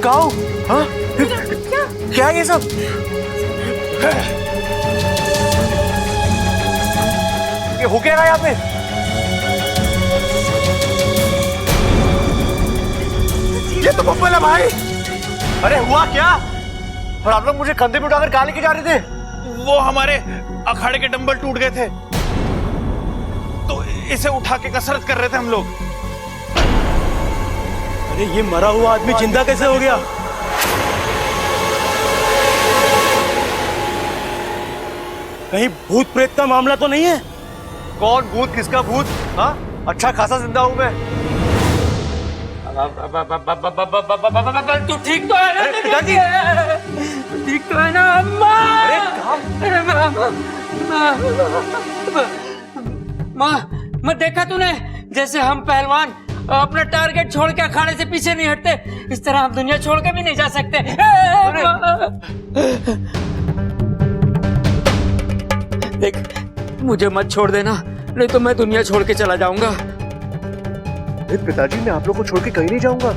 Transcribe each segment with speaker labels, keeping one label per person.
Speaker 1: मैं कहाँ हूँ? हाँ? क्या है ये सब? ये हो क्या रहा है यहाँ पे? ये तो बब्बल है भाई। अरे हुआ क्या? और आप लोग मुझे कंधे पे उठाकर कहाँ लेके जा रहे थे?
Speaker 2: वो हमारे अखाड़े के डंबल टूट गए थे तो इसे उठा के कसरत कर रहे थे हम लोग।
Speaker 1: अरे ये मरा हुआ आदमी जिंदा कैसे हो गया? कहीं भूत प्रेत का मामला तो नहीं है? कौन भूत, किसका भूत? हाँ, अच्छा खासा जिंदा हूं मैं।
Speaker 3: तू ठीक तो है ना?
Speaker 1: पिताजी
Speaker 3: ठीक तो है ना? अम्मा!
Speaker 1: अरे
Speaker 3: माँ देखा तूने जैसे हम पहलवान अपना टारगेट छोड़ के अखाड़े से पीछे नहीं हटते, इस तरह हम दुनिया छोड़ के भी नहीं जा सकते। देख मुझे मत छोड़ देना, नहीं तो मैं दुनिया छोड़ के चला जाऊंगा।
Speaker 1: पिताजी मैं आप लोग को छोड़ के कहीं नहीं जाऊंगा।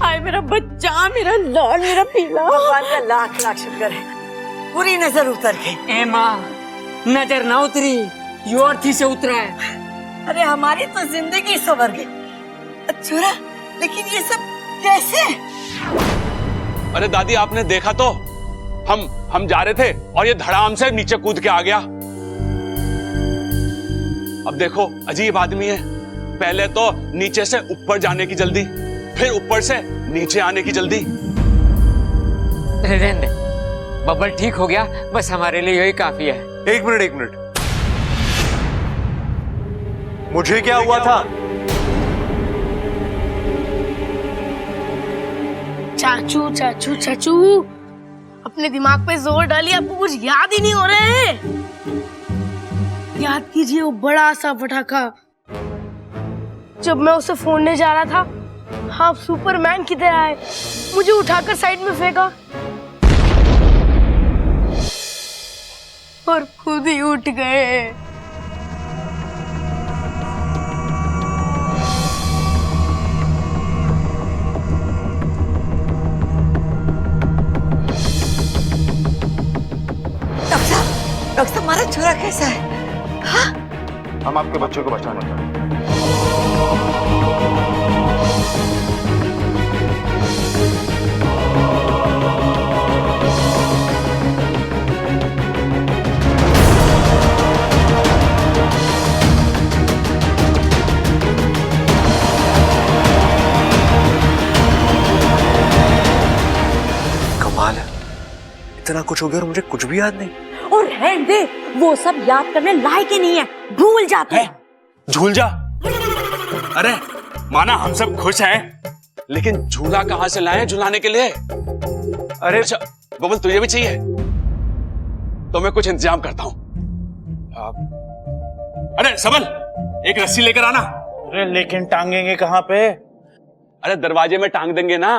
Speaker 4: आए मेरा बच्चा, मेरा लाल, मेरा पीला। भगवान का लाख लाख शुक्र है, पूरी नजर उतर गई।
Speaker 3: ए माँ, नजर ना उतरी, यो अर्थी से उतरा है।
Speaker 4: अरे हमारी तो जिंदगी संवर गई। छोरा, लेकिन ये सब कैसे?
Speaker 5: अरे दादी आपने देखा तो, हम जा रहे थे और ये धड़ाम से नीचे कूद के आ गया। अब देखो अजीब आदमी है, पहले तो नीचे से ऊपर जाने की जल्दी, फिर ऊपर से नीचे आने की जल्दी।
Speaker 3: रहने दे, बब्बल ठीक हो गया, बस हमारे लिए यही काफी है।
Speaker 1: एक मिनट, मुझे क्या हुआ था?
Speaker 6: चाचू चाचू चाचू, अपने दिमाग पे जोर डालिए, आपको कुछ याद ही नहीं हो रहा है। याद कीजिए वो बड़ा सा पटाखा, जब मैं उसे फोड़ने जा रहा था, आप सुपरमैन की तरह आए, मुझे उठाकर साइड में फेंका और खुद ही उठ गए।
Speaker 4: डॉक्टर साहब, हमारा छोरा कैसा है? हाँ?
Speaker 1: हम आपके बच्चों को बचाने जा रहे हैं। कमाल है, इतना कुछ हो गया और मुझे कुछ भी याद नहीं।
Speaker 4: और रहने दे, वो सब याद करने लायक ही नहीं है, भूल जाते हैं।
Speaker 5: झूल जा। अरे माना हम सब खुश हैं, लेकिन झूला कहां से लाए झुलाने के लिए? अरे अच्छा बबल तुझे भी चाहिए तो मैं कुछ इंतजाम करता हूं। अरे सबल एक रस्सी लेकर आना।
Speaker 2: अरे लेकिन टांगेंगे कहाँ पे?
Speaker 5: अरे दरवाजे में टांग देंगे ना।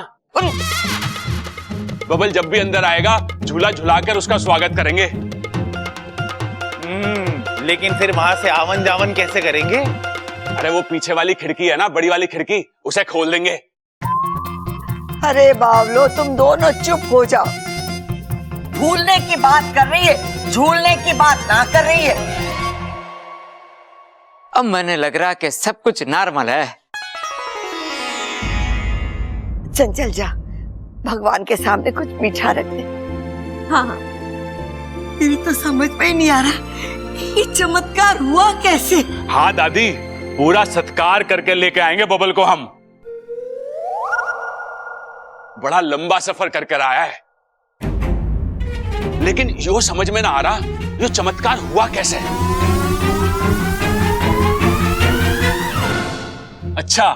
Speaker 5: बबल जब भी अंदर आएगा झूला झुलाकर उसका स्वागत करेंगे।
Speaker 2: लेकिन फिर वहां से आवन जावन कैसे करेंगे?
Speaker 5: अरे वो पीछे वाली खिड़की है ना, बड़ी वाली खिड़की, उसे खोल देंगे।
Speaker 4: अरे बावलो, तुम दोनों चुप हो जाओ। भूलने की बात कर रही है, झूलने की बात ना कर रही है।
Speaker 3: अब मैंने लग रहा कि सब कुछ नॉर्मल है।
Speaker 4: चंचल जा, भगवान के सामने कुछ मीठा रख दे। हाँ, मेरी तो समझ में ही नहीं आ रहा ये चमत्कार हुआ कैसे।
Speaker 5: हाँ दादी, पूरा सत्कार करके लेके आएंगे बबल को हम। बड़ा लंबा सफर करके आया है, लेकिन यो समझ में ना आ रहा यो चमत्कार हुआ कैसे। अच्छा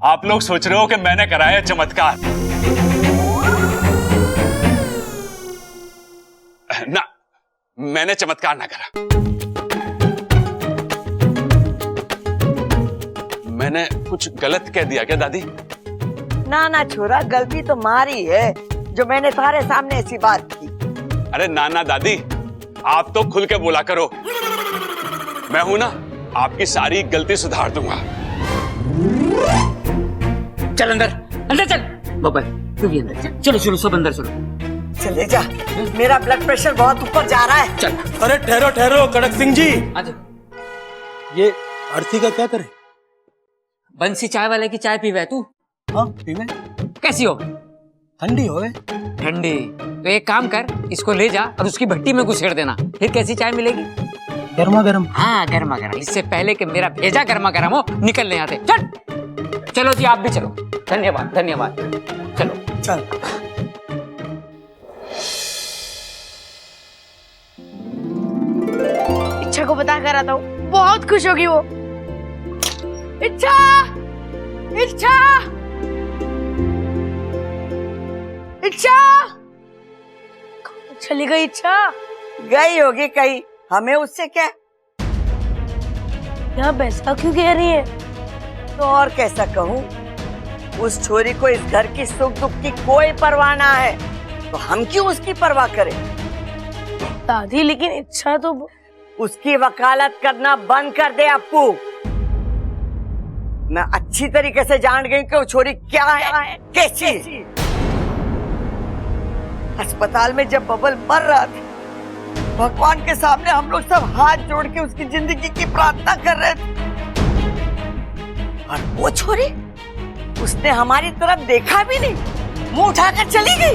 Speaker 5: आप लोग सोच रहे हो कि मैंने कराया चमत्कार? ना, मैंने चमत्कार ना करा। मैंने कुछ गलत कह दिया क्या दादी?
Speaker 4: ना ना छोरा, गलती तो मारी है जो मैंने तुम्हारे सामने ऐसी बात की।
Speaker 5: अरे ना ना दादी, आप तो खुल के बोला करो। मैं हूं ना, आपकी सारी गलती सुधार दूंगा।
Speaker 3: चल अंदर, अंदर चल बबल, तू भी अंदर चल। चलो चलो सब अंदर चलो।
Speaker 4: चले जा, मेरा ब्लड प्रेशर बहुत ऊपर जा रहा है।
Speaker 3: चल
Speaker 1: अरे ठहरो ठहरो कड़क सिंह जी,
Speaker 3: आजा।
Speaker 1: ये आरती का क्या करे?
Speaker 3: बंसी चाय वाले की चाय पीवे तू?
Speaker 1: हाँ पीवे।
Speaker 3: कैसी हो?
Speaker 1: ठंडी हो
Speaker 3: ठंडी। तो एक काम कर, इसको ले जा और उसकी भट्टी में घुसेड़ देना, फिर कैसी चाय मिलेगी?
Speaker 1: गर्मा गर्म।
Speaker 3: हाँ गर्मा गर्म, इससे पहले कि मेरा भेजा गर्मा गर्म हो निकलने आते। चल चलो जी, आप भी चलो। धन्यवाद धन्यवाद। चलो
Speaker 1: चल।
Speaker 6: इच्छा को बता कर आता हूँ, बहुत खुश होगी वो। इच्छा, इच्छा, इच्छा, चली गई इच्छा।
Speaker 4: गई होगी कहीं, हमें उससे क्या?
Speaker 6: यहाँ ऐसा क्यों कह रही है?
Speaker 4: तो और कैसा कहूँ, उस छोरी को इस घर की सुख दुख की कोई परवाह ना है, तो हम क्यों उसकी परवाह करें?
Speaker 6: दादी लेकिन इच्छा तो
Speaker 4: उसकी वकालत करना बंद कर दे अप्पू। मैं अच्छी तरीके से जान गई कि वो छोरी क्या है, कैसी है। अस्पताल में जब बबल मर रहा था, भगवान के सामने हम लोग सब हाथ जोड़ के उसकी जिंदगी की प्रार्थना कर रहे थे, और वो छोरी, उसने हमारी तरफ देखा भी नहीं, मुंह उठाकर चली गई।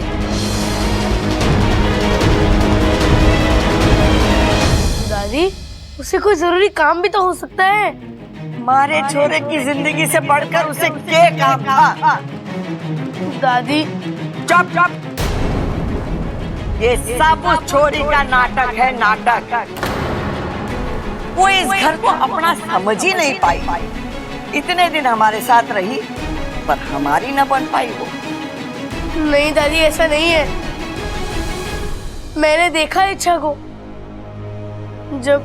Speaker 6: दादी उसे कोई जरूरी काम भी तो हो सकता है।
Speaker 4: हमारे छोरे की जिंदगी से बढ़कर उसे क्या काम था?
Speaker 6: दादी
Speaker 4: चुप चुप, ये सब उस छोरी का नाटक है, नाटक। वो इस घर को अपना समझ ही नहीं पाई। इतने दिन हमारे साथ रही, पर हमारी न बन पाई वो।
Speaker 6: नहीं दादी ऐसा नहीं है, मैंने देखा इच्छा को। जब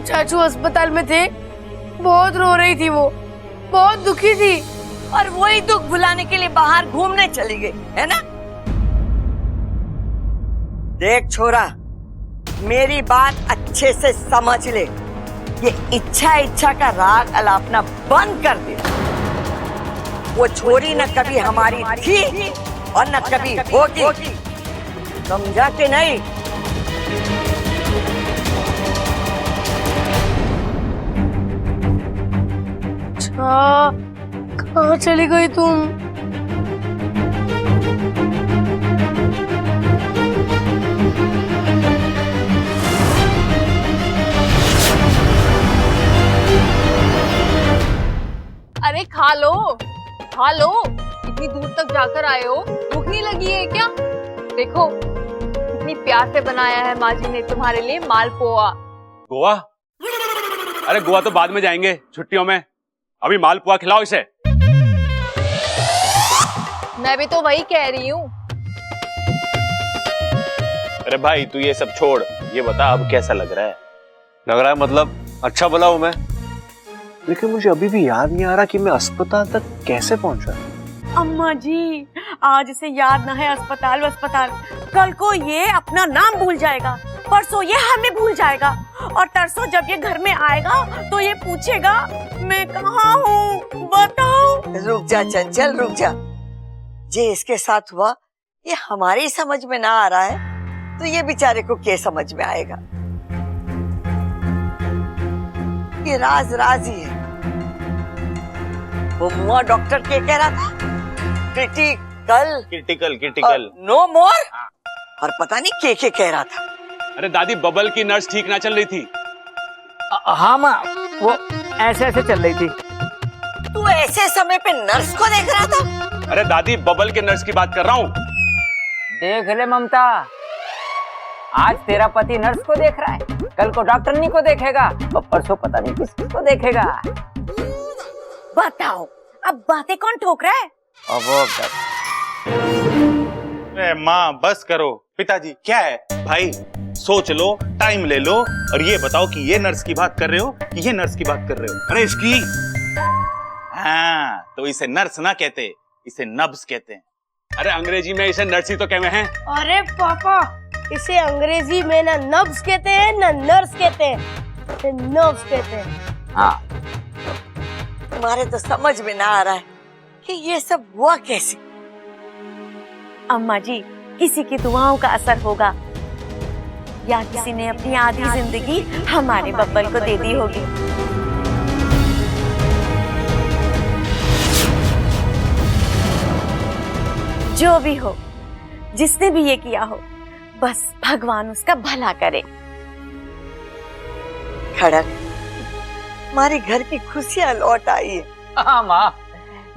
Speaker 6: चाचू अस्पताल में थे, बहुत रो रही थी वो, बहुत दुखी थी,
Speaker 4: और वही दुख भुलाने के लिए बाहर घूमने चली गई, है ना? देख छोरा, मेरी बात अच्छे से समझ ले, ये इच्छा का राग अलापना बंद कर दे। वो छोरी न कभी हमारी थी और न कभी होगी, समझा कि नहीं?
Speaker 6: अच्छा, कहाँ चली गई तुम?
Speaker 7: अरे खा लो, खा लो, इतनी दूर तक जाकर आए हो, भूख नहीं लगी है क्या? देखो कितनी प्यार से बनाया है माँ जी ने तुम्हारे लिए मालपुआ।
Speaker 5: गोवा? अरे गोवा तो बाद में जाएंगे छुट्टियों में, अभी मालपुआ खिलाओ इसे।
Speaker 7: मैं भी तो वही कह रही हूँ।
Speaker 2: अरे भाई तू ये सब छोड़, ये बता अब कैसा लग रहा है?
Speaker 1: लग रहा है मतलब अच्छा भला हूं मैं, लेकिन मुझे अभी भी याद नहीं आ रहा कि मैं अस्पताल तक कैसे पहुंचा।
Speaker 8: अम्मा जी, आज इसे याद ना है अस्पताल अस्पताल, कल को ये अपना नाम भूल जाएगा, परसों ये हमें भूल जाएगा, और तरसों जब ये घर में आएगा तो ये पूछेगा मैं कहाँ हूँ, बताओ।
Speaker 4: रुक जा चंचल, रुक जा। जे इसके साथ हुआ ये हमारी समझ में ना आ रहा है, तो ये बेचारे को क्या समझ में आएगा? ये राज राज ही है। वो मुआ डॉक्टर क्या कह रहा था? क्रिटिकल नो मोर, और पता नहीं क्या कह रहा था।
Speaker 5: अरे दादी, बबल की नर्स ठीक ना चल रही थी।
Speaker 3: हाँ माँ, वो ऐसे ऐसे चल रही थी।
Speaker 4: तू ऐसे समय पे नर्स को देख रहा था?
Speaker 5: अरे दादी, बबल के नर्स की बात कर रहा हूँ।
Speaker 3: देख ले ममता, आज तेरा पति नर्स को देख रहा है, कल को डॉक्टरनी को देखेगा, और परसों पता नहीं किसको देखेगा।
Speaker 8: बताओ, अब बातें कौन ठोक रहा है?
Speaker 2: अरे माँ बस करो। पिताजी क्या है? भाई सोच लो, टाइम ले लो, और ये बताओ कि ये नर्स की बात कर रहे हो कि ये नर्स की बात कर रहे हो?
Speaker 5: अरे इसकी।
Speaker 2: हाँ, तो इसे नर्स ना कहते, इसे नब्स कहते हैं।
Speaker 5: अरे अंग्रेजी में इसे नर्स ही तो कहते हैं।
Speaker 6: अरे पापा, इसे अंग्रेजी में ना नब्स कहते हैं ना नर्स कहते हैं, इसे नर्व्स कहते हैं।
Speaker 3: हाँ,
Speaker 4: तुम्हारे तो समझ में ना आ रहा है कि ये सब हुआ कैसे?
Speaker 8: अम्मा जी, किसी की दुआओं का असर होगा, या किसी ने अपनी आधी जिंदगी हमारे बब्बल को दे दी होगी। जो भी हो, जिसने भी ये किया हो, बस भगवान उसका भला करे।
Speaker 4: खड़क, हमारे घर की खुशियां लौट आई है।
Speaker 3: हाँ माँ,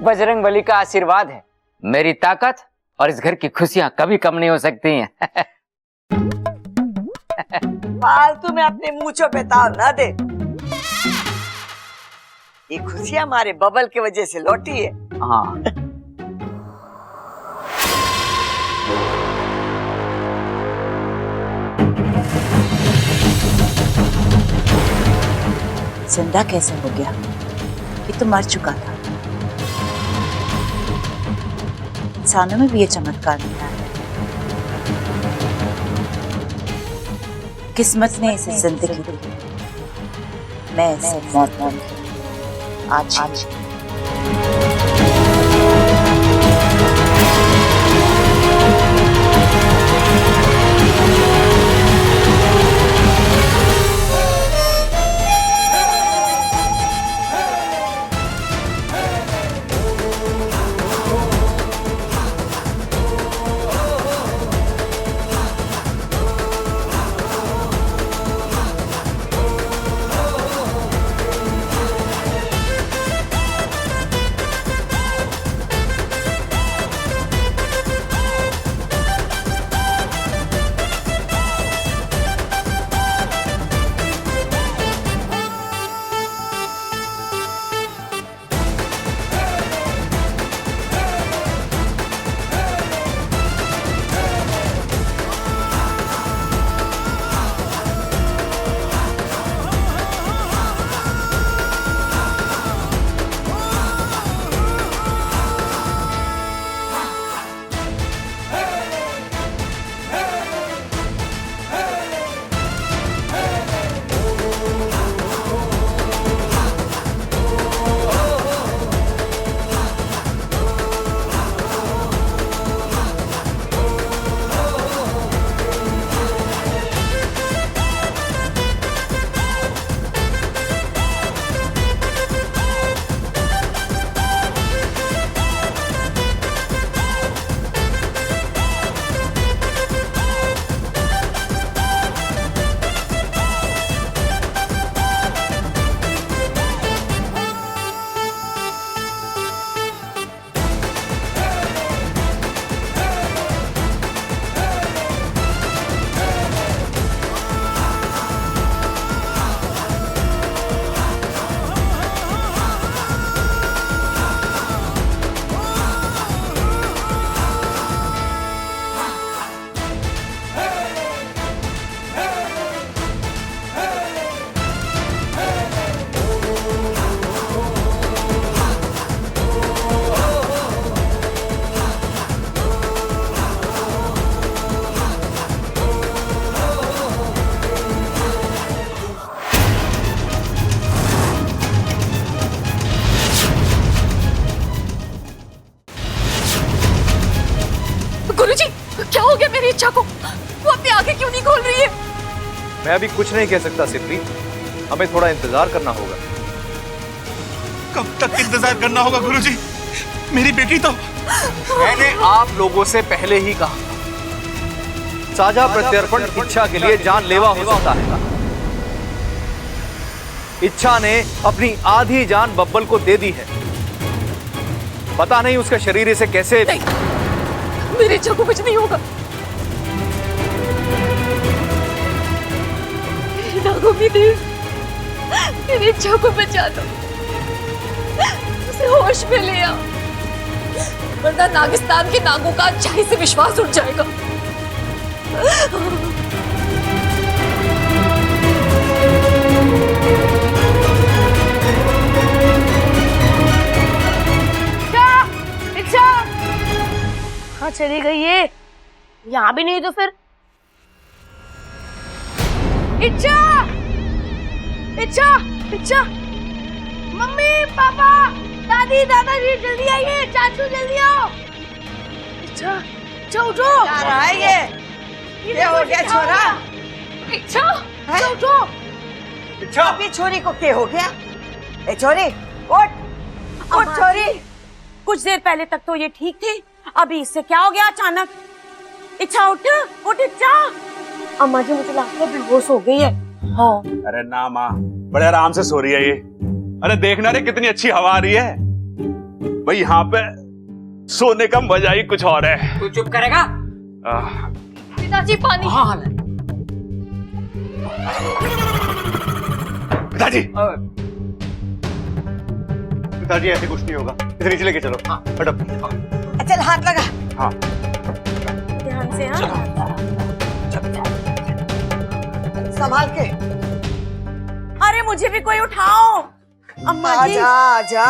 Speaker 3: बजरंगबली का आशीर्वाद है, मेरी ताकत और इस घर की खुशियां कभी कम नहीं हो सकती हैं।
Speaker 4: फालतू में अपने मूंछों पे ताव ना दे। ये खुशियां हमारे बबल की वजह से लौटी है।
Speaker 3: हाँ।
Speaker 9: जिंदा कैसे हो गया? ये तो मर चुका था। इंसानों में भी ये चमत्कार मिला है। किस्मत ने इसे जिंदगी दी, मैं इसे मौत दूंगी। आज
Speaker 7: गुरुजी, क्या हो गया मेरी इच्छा को? वो अपनी आंखें क्यों नहीं खोल रही है?
Speaker 1: मैं अभी कुछ नहीं कह सकता सिद्धि, हमें थोड़ा इंतजार करना होगा।
Speaker 2: कब तक इंतजार करना होगा गुरुजी? मेरी बेटी तो
Speaker 1: मैंने आप लोगों से पहले ही कहा, साझा प्रत्यर्पण इच्छा के लिए जानलेवा हो सकता है। इच्छा ने अपनी आधी जान बब्बल को दे दी है, पता नहीं उसका शरीर इसे कैसे।
Speaker 7: नहीं, मेरी इच्छा को कुछ नहीं होगा। नागों की देव, मेरी इच्छा को बचा दो, उसे होश में ले आओ, वरना नागिस्तान के नागों का अच्छाई से विश्वास उठ जाएगा।
Speaker 6: इच्छा कहाँ चली गई ये? यहाँ भी नहीं तो फिर इच्छा, इच्छा, इच्छा, मम्मी पापा, दादी दादाजी जल्दी आइए, चाचू जल्दी आओ। अच्छा अच्छा उठो।
Speaker 4: क्या रहा है ये हो गया छोरा?
Speaker 6: अच्छा उठो।
Speaker 4: अभी छोरी को क्या हो गया? ए छोरी उठ छोरी।
Speaker 8: कुछ देर पहले तक तो ये ठीक थी, अभी इससे क्या हो गया अचानक? इच्छा उठ इच्छा। अम्मा जी मुझे लगता है बेहोश हो गई है। हाँ।
Speaker 5: अरे ना माँ, बड़े आराम से सो रही है ये। अरे देखना रे कितनी अच्छी हवा आ रही है भाई, यहाँ पे सोने का मजा ही कुछ और है।
Speaker 3: तू चुप करेगा?
Speaker 7: पिताजी पानी।
Speaker 3: हाँ
Speaker 5: पिताजी
Speaker 1: पिताजी ऐसे कुछ नहीं होगा, इसे नीचे लेके चलो। हाँ हटो।
Speaker 4: चल हाथ लगा।
Speaker 5: हाँ
Speaker 8: ध्यान से। हाँ
Speaker 4: संभाल के।
Speaker 8: अरे मुझे भी कोई उठाओ। अम्मा जी
Speaker 4: आजा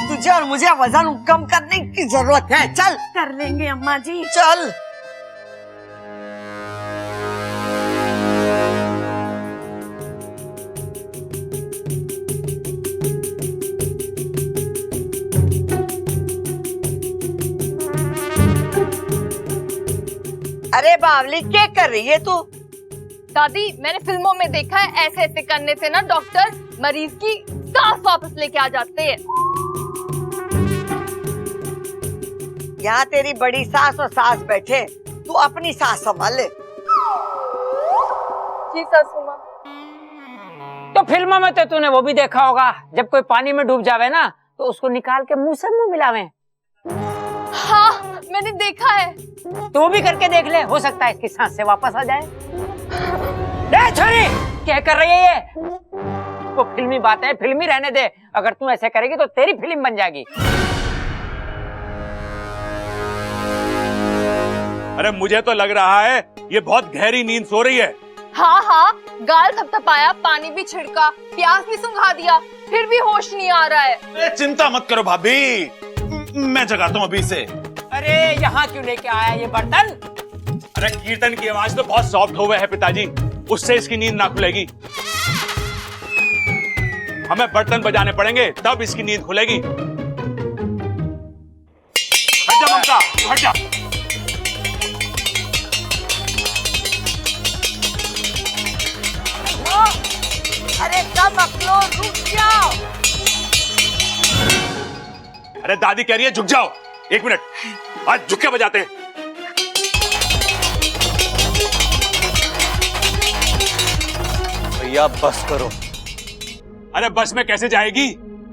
Speaker 4: तुझे और मुझे वजन कम करने की जरूरत है। चल
Speaker 8: कर लेंगे अम्मा जी।
Speaker 4: चल। अरे बावली क्या कर रही है तू?
Speaker 7: दादी मैंने फिल्मों में देखा है, ऐसे ऐसे करने से ना डॉक्टर मरीज की सांस वापस लेके आ जाते हैं।
Speaker 4: यहाँ तेरी बड़ी सास और सास बैठे, तू अपनी सास संभाल ले।
Speaker 7: जी सासू माँ।
Speaker 3: तो फिल्मों में तो तूने वो भी देखा होगा, जब कोई पानी में डूब जावे ना तो उसको निकाल के मुंह से मुंह मिलावे।
Speaker 7: हाँ मैंने देखा है।
Speaker 3: तो वो भी करके देख ले, हो सकता है इसकी सांस से वापस आ जाए। ए छोरी, क्या कर रही है ये? वो फिल्मी बात है, फिल्मी रहने दे। अगर तू ऐसे करेगी तो तेरी फिल्म बन जाएगी।
Speaker 5: अरे मुझे तो लग रहा है ये बहुत गहरी नींद सो रही है।
Speaker 7: हाँ गाल थपथपाया, पानी भी छिड़का, प्यास भी सुंघा दिया, फिर भी होश नहीं आ रहा है।
Speaker 2: अरे चिंता मत करो भाभी, मैं जगाता हूँ अभी से।
Speaker 3: अरे यहाँ क्यों लेके आया ये बर्तन?
Speaker 5: अरे कीर्तन की आवाज तो बहुत सॉफ्ट हो गए है पिताजी, उससे इसकी नींद ना खुलेगी। हमें बर्तन बजाने पड़ेंगे तब इसकी नींद खुलेगी। हट जा ममता, हट जा।
Speaker 4: अरे कम अपलो, रुक जाओ।
Speaker 5: अरे दादी कह रही है झुक जाओ। एक मिनट, आज झुक के बजाते हैं।
Speaker 1: भैया बस करो।
Speaker 5: अरे बस में कैसे जाएगी?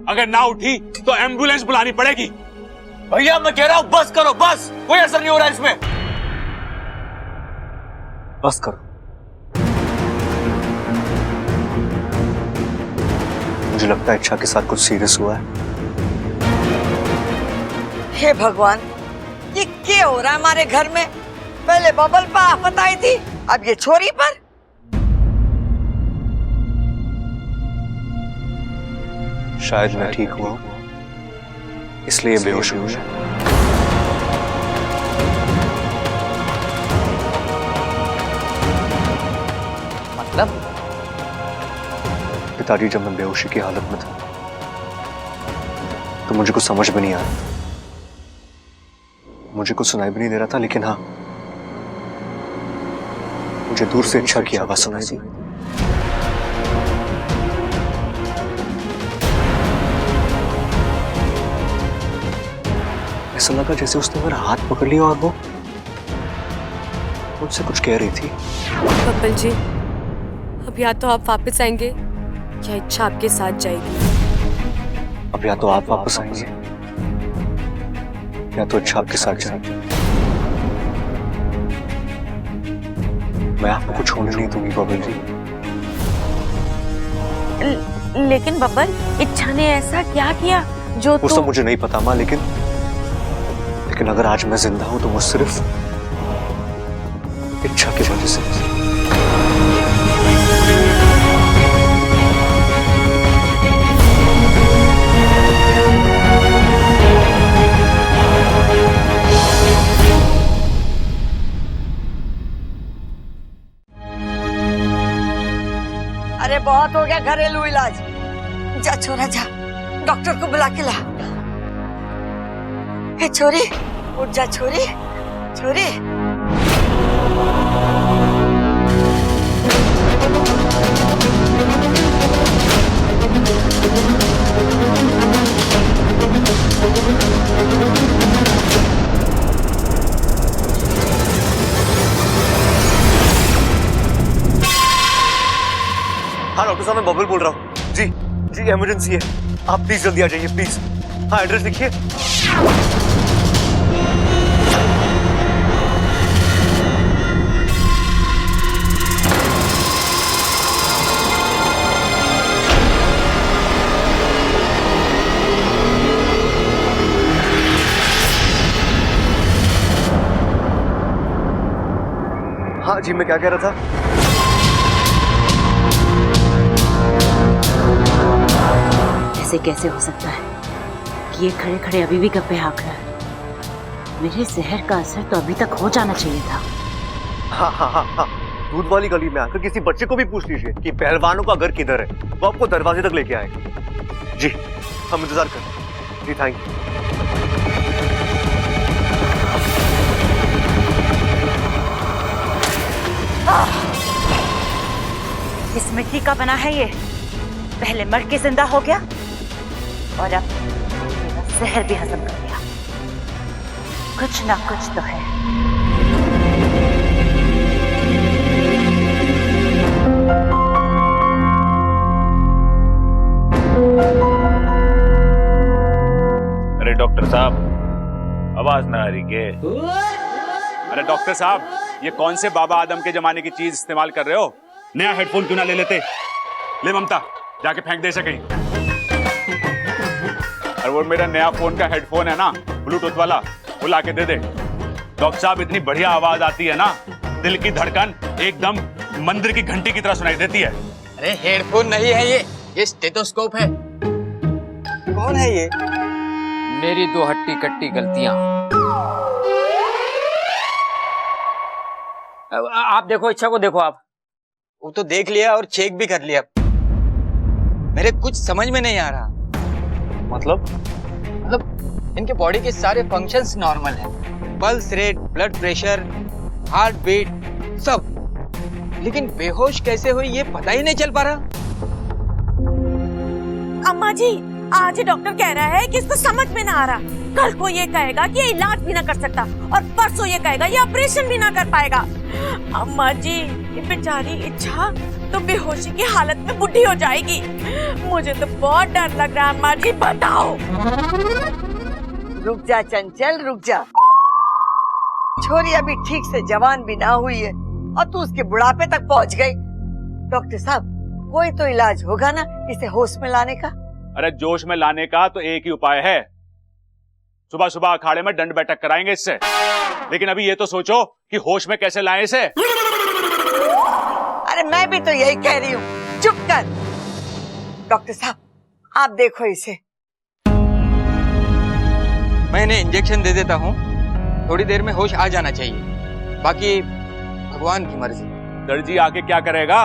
Speaker 5: अगर ना उठी तो एम्बुलेंस बुलानी पड़ेगी।
Speaker 1: भैया मैं कह रहा हूं बस करो, बस कोई असर नहीं हो रहा इसमें। बस करो। मुझे लगता है इच्छा के साथ कुछ सीरियस हुआ है।
Speaker 4: हे भगवान, ये क्या हो रहा है हमारे घर में? पहले बबल पर आफत आई थी, अब ये छोरी पर।
Speaker 1: शायद मैं ठीक हुआ इसलिए बेहोश हुई है।
Speaker 3: मतलब?
Speaker 1: पिताजी जब मैं बेहोशी की हालत में था तो मुझे कुछ समझ में नहीं आ रहा था, मुझे कुछ सुनाई भी नहीं दे रहा था, लेकिन हाँ मुझे दूर से इच्छा की आवाज सुनाई दी। ऐसा लगा जैसे उसने मेरा हाथ पकड़ लिया और वो मुझसे कुछ कह रही थी।
Speaker 10: कपिल जी, अब या तो आप वापस आएंगे या इच्छा आपके साथ जाएगी।
Speaker 1: अब या तो आप वापस आएंगे या तो इच्छा आपके साथ जाएगी। मैं आपको कुछ होने नहीं दूंगी बबल जी।
Speaker 8: लेकिन बबल, इच्छा ने ऐसा क्या किया जो
Speaker 1: वो सब मुझे नहीं पता माँ, लेकिन अगर आज मैं जिंदा हूं तो वो सिर्फ इच्छा की वजह से।
Speaker 4: अरे बहुत हो गया घरेलू इलाज। जा छोरा जा, डॉक्टर को बुला के ला। हे छोरी, उठ जा छोरी, छोरी।
Speaker 1: हाँ डॉक्टर साहब, मैं बबल बोल रहा हूँ। जी जी, इमरजेंसी है, आप प्लीज जल्दी आ जाइए प्लीज। हाँ, एड्रेस लिखिए। हाँ जी, मैं क्या कह रहा था?
Speaker 9: ऐसे कैसे हो सकता है कि ये खड़े खड़े अभी भी गप्पे हाँक रहा है? मेरे जहर का असर तो अभी तक हो जाना चाहिए था।
Speaker 1: हाँ हाँ हाँ हाँ, दूध वाली गली में आकर किसी बच्चे को भी पूछ लीजिए कि पहलवानों का घर किधर है, वो आपको दरवाजे तक लेके आएगा। जी, हम इंतजार कर रहे हैं। जी थैंक यू।
Speaker 9: इस मिट्टी का बना है ये, पहले मर के जिंदा हो गया और अब मेरा जहर भी हजम कर लिया। कुछ ना कुछ तो है।
Speaker 2: अरे डॉक्टर साहब, आवाज ना आ रही के?
Speaker 5: अरे डॉक्टर साहब, ये कौन से बाबा आदम के जमाने की चीज इस्तेमाल कर रहे हो? नया हेडफोन क्यों ना ले लेते? ले ममता, जाके फेंक दे सके। और वो मेरा नया फोन का हेडफोन है ना, ब्लूटूथ वाला, वो लाके दे दे। डॉक्टर साहब, इतनी बढ़िया आवाज आती है ना, दिल की धड़कन एकदम मंदिर की घंटी की तरह सुनाई देती है।
Speaker 3: अरे हेडफोन नहीं है ये स्टेथोस्कोप है।
Speaker 11: कौन है ये?
Speaker 3: मेरी दो हट्टी कट्टी गलतियां। आप देखो, इच्छा को देखो आप।
Speaker 11: वो तो देख लिया और चेक भी कर लिया, मेरे कुछ समझ में नहीं आ रहा। मतलब इनके बॉडी के सारे फंक्शंस नॉर्मल हैं, pulse rate, blood pressure, heart beat, सब, लेकिन बेहोश कैसे हुई ये पता ही नहीं चल पा रहा।
Speaker 8: अम्मा जी, आज डॉक्टर कह रहा है कि इसको समझ में ना आ रहा, कल को ये कहेगा कि ये इलाज भी ना कर सकता और परसों ये कहेगा ये ऑपरेशन भी ना कर पाएगा। अम्मा जी, ये बेचारी इच्छा तो बेहोशी की हालत में बुढ़ी हो जाएगी। मुझे तो बहुत डर लग रहा है अम्मा जी, बताओ।
Speaker 4: रुक जा चंचल, रुक जा। छोरी अभी ठीक से जवान भी ना हुई है और तू उसके बुढ़ापे तक पहुंच गई। डॉक्टर साहब, कोई तो इलाज होगा ना इसे होश में लाने का?
Speaker 5: अरे जोश में लाने का तो एक ही उपाय है, सुबह सुबह अखाड़े में दंड बैठक कराएंगे इससे। लेकिन अभी ये तो सोचो कि होश में कैसे लाएं इसे।
Speaker 4: अरे मैं भी तो यही कह रही हूँ, चुप कर। डॉक्टर साहब, आप देखो इसे।
Speaker 11: मैं इन्हें इंजेक्शन दे देता हूँ, थोड़ी देर में होश आ जाना चाहिए, बाकी भगवान की मर्जी।
Speaker 5: दर्जी आके क्या करेगा?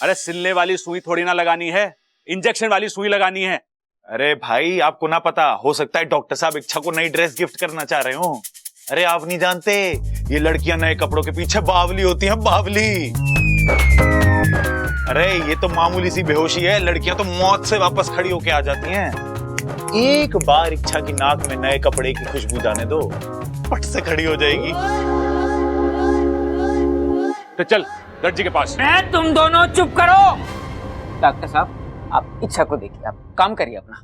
Speaker 5: अरे सिलने वाली सुई थोड़ी ना लगानी है, इंजेक्शन वाली सुई लगानी है।
Speaker 2: अरे भाई, आपको ना पता, हो सकता है डॉक्टर साहब इच्छा को नई ड्रेस गिफ्ट करना चाह रहे हो। अरे आप नहीं जानते, ये लड़कियां नए कपड़ों के पीछे बावली होती हैं, बावली। अरे ये तो मामूली सी बेहोशी है, लड़कियां तो मौत से वापस खड़ी होके आ जाती हैं। एक बार इच्छा की नाक में नए कपड़े की खुशबू जाने दो, पट से खड़ी हो जाएगी।
Speaker 5: तो चल दर्जी के पास।
Speaker 3: मैं, तुम दोनों चुप करो। डॉक्टर साहब, आप इच्छा को देखिए, आप काम करिए अपना।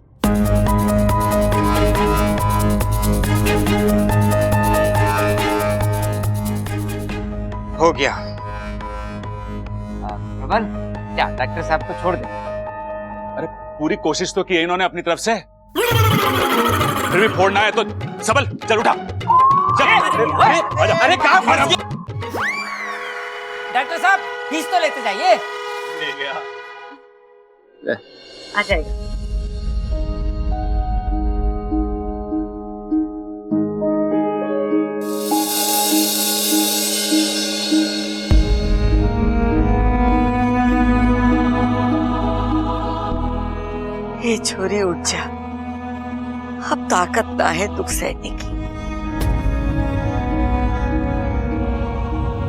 Speaker 11: हो गया।
Speaker 3: प्रबल, क्या डॉक्टर साहब को छोड़ दे?
Speaker 5: अरे पूरी कोशिश तो की है इन्होंने अपनी तरफ से, फिर भी फोड़ना है तो सबल चल उठा, चल।
Speaker 3: अरे कहाँ फंस गया? डॉक्टर साहब, फीस तो लेते जाइए।
Speaker 2: ले गया।
Speaker 9: आ जाएगा।
Speaker 4: ये छोरी उठ जा, अब ताकत ना है दुख सहने की।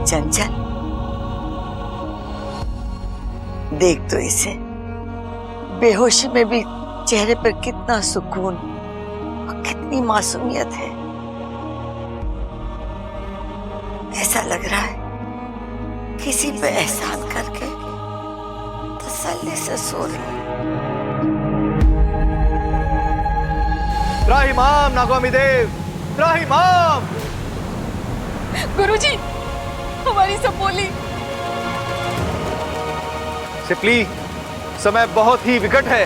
Speaker 4: चंचल, देख तो इसे, बेहोशी में भी चेहरे पर कितना सुकून और कितनी मासूमियत है। ऐसा लग रहा है किसी पे एहसान करके तसल्ली से सो रहा है।
Speaker 1: त्राहिमाम नागवामी देव, त्राहिमाम।
Speaker 7: गुरुजी, हमारी सब बोली।
Speaker 1: सिपली, समय बहुत ही विकट है।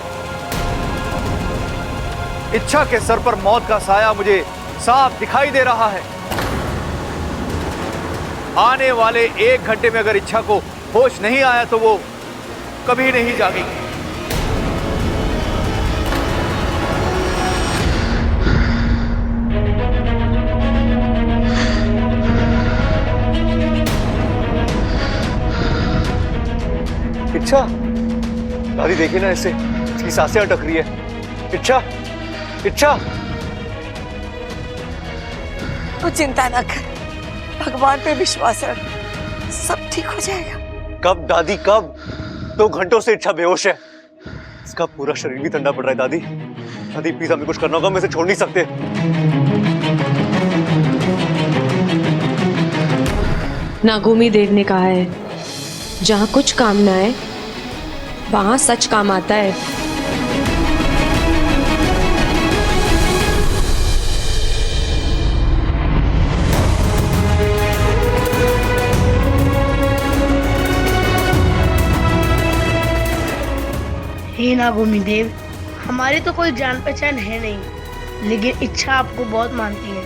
Speaker 1: इच्छा के सर पर मौत का साया मुझे साफ दिखाई दे रहा है। आने वाले 1 घंटे में अगर इच्छा को होश नहीं आया तो वो कभी नहीं जागेगी। इच्छा, दादी देखिए ना, इसे इसकी सांसें अटक रही है। इच्छा, इच्छा।
Speaker 4: तू चिंता ना कर, भगवान पे विश्वास रख, सब ठीक हो जाएगा।
Speaker 1: कब दादी, कब? 2 घंटों से इच्छा बेहोश है। इसका पूरा शरीर भी ठंडा पड़ रहा है। दादी, दादी प्लीज हमें कुछ करना होगा, हम इसे छोड़ नहीं सकते।
Speaker 10: नागोमी देव ने कहा है, जहाँ कुछ काम ना आए वहाँ सच काम आता है।
Speaker 6: हे नागोमी देव, हमारी तो कोई जान पहचान है नहीं, लेकिन इच्छा आपको बहुत मानती है।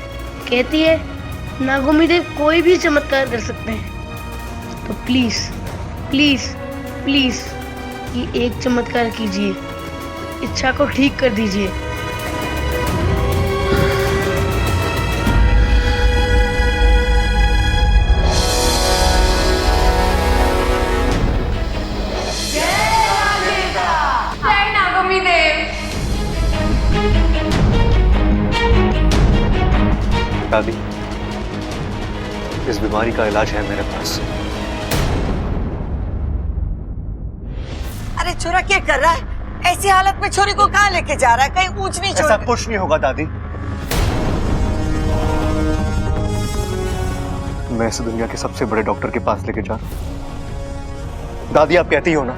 Speaker 6: कहती है नागोमी देव कोई भी चमत्कार कर सकते हैं। तो प्लीज प्लीज प्लीज ये एक चमत्कार कीजिए, इच्छा को ठीक कर दीजिए।
Speaker 7: जय नागोमी देव।
Speaker 1: दादी, इस बीमारी का इलाज है मेरे पास।
Speaker 4: अरे छोरा क्या कर रहा है? ऐसी हालत में छोरी को कहाँ लेके जा रहा है? कहीं ऊंच नीच
Speaker 1: ऐसा कुछ नहीं होगा दादी। मैं इस दुनिया के सबसे बड़े डॉक्टर के पास लेके जा रहा हूं। दादी, आप कहती हो ना,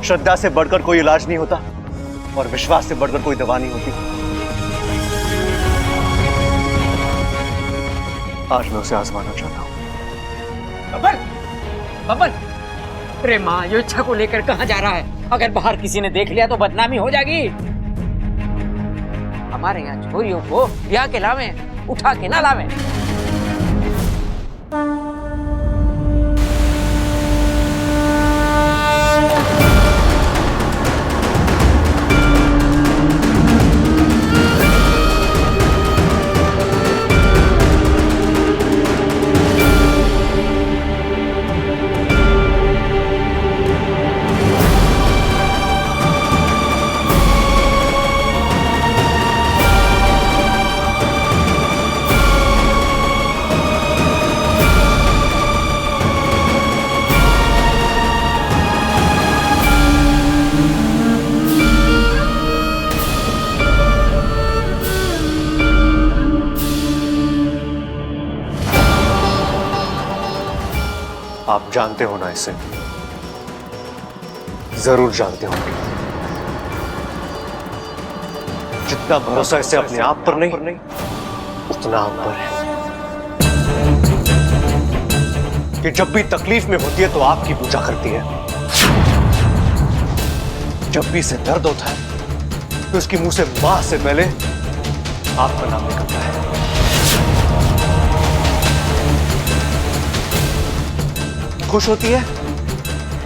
Speaker 1: श्रद्धा से बढ़कर कोई इलाज नहीं होता और विश्वास से बढ़कर कोई दवा नहीं होती। आज मैं उसे आजमाना चाहता हूं।
Speaker 3: बबन, बबन, अरे माँ, ये इच्छा को लेकर कहाँ जा रहा है? अगर बाहर किसी ने देख लिया तो बदनामी हो जाएगी। हमारे यहाँ छोरियों को ब्याह के लावे, उठा के ना लावे।
Speaker 1: आप जानते हो ना इसे, जरूर जानते होंगे। जितना भरोसा इसे अपने आप पर नहीं, उतना हम पर है। कि जब भी तकलीफ में होती है तो आपकी पूजा करती है, जब भी इसे दर्द होता है तो इसके मुंह से मां से पहले आपका नाम निकलता है। खुश होती है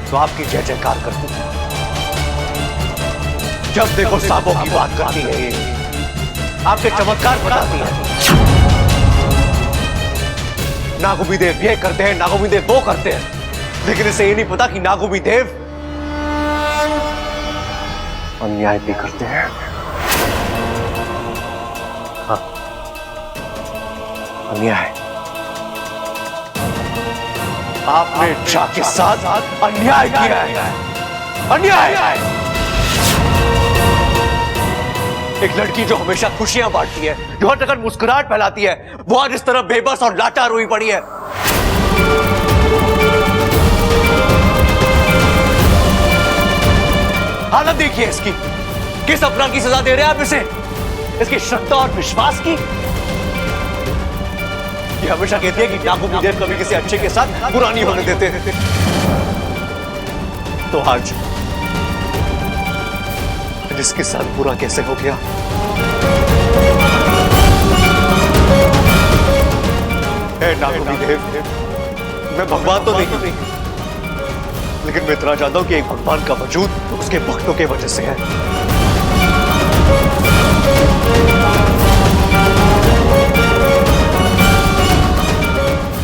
Speaker 1: तो आपकी जय जयकार करती है। जब देखो सांपों की बात करती है, आपके चमत्कार बताती है। नागोमी देव ये करते हैं, नागोमी देव वो करते हैं, लेकिन इसे ये नहीं पता कि नागोमी देव अन्याय भी करते हैं। हाँ, अन्याय। आपने इच्छा के साथ अन्याय किया है, अन्याय। एक लड़की जो हमेशा खुशियां बांटती है, जो हर जगह मुस्कुराहट फैलाती है, वो आज इस तरह बेबस और लाचार हुई पड़ी है। हालत देखिए इसकी, किस अपराध की सजा दे रहे हैं आप इसे? इसकी श्रद्धा और विश्वास की। ये हमेशा कहती है कि नागुमी देव कभी किसी अच्छे के साथ बुरा नहीं होने देते। तो आज जिसके साथ बुरा कैसे हो गया? हे नागुमी देव, मैं भगवान तो नहीं, लेकिन मैं इतना जानता हूं कि एक भगवान का वजूद उसके भक्तों के वजह से है।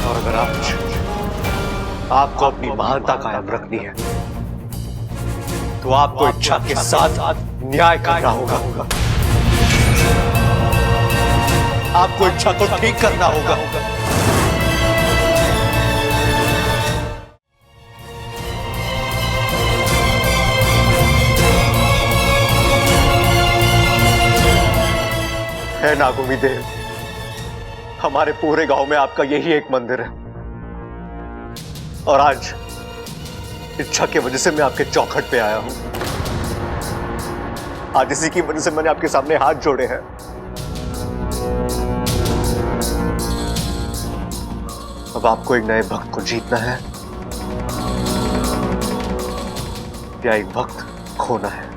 Speaker 1: और अगर आज आपको अपनी महानता कायम रखनी है तो आपको इच्छा के साथ न्याय करना होगा। आपको इच्छा को ठीक करना होगा। है नागुमी देव, हमारे पूरे गांव में आपका यही एक मंदिर है, और आज इच्छा की वजह से मैं आपके चौखट पे आया हूं। आज इसी की वजह से मैंने आपके सामने हाथ जोड़े हैं। अब आपको एक नए भक्त को जीतना है या एक भक्त खोना है?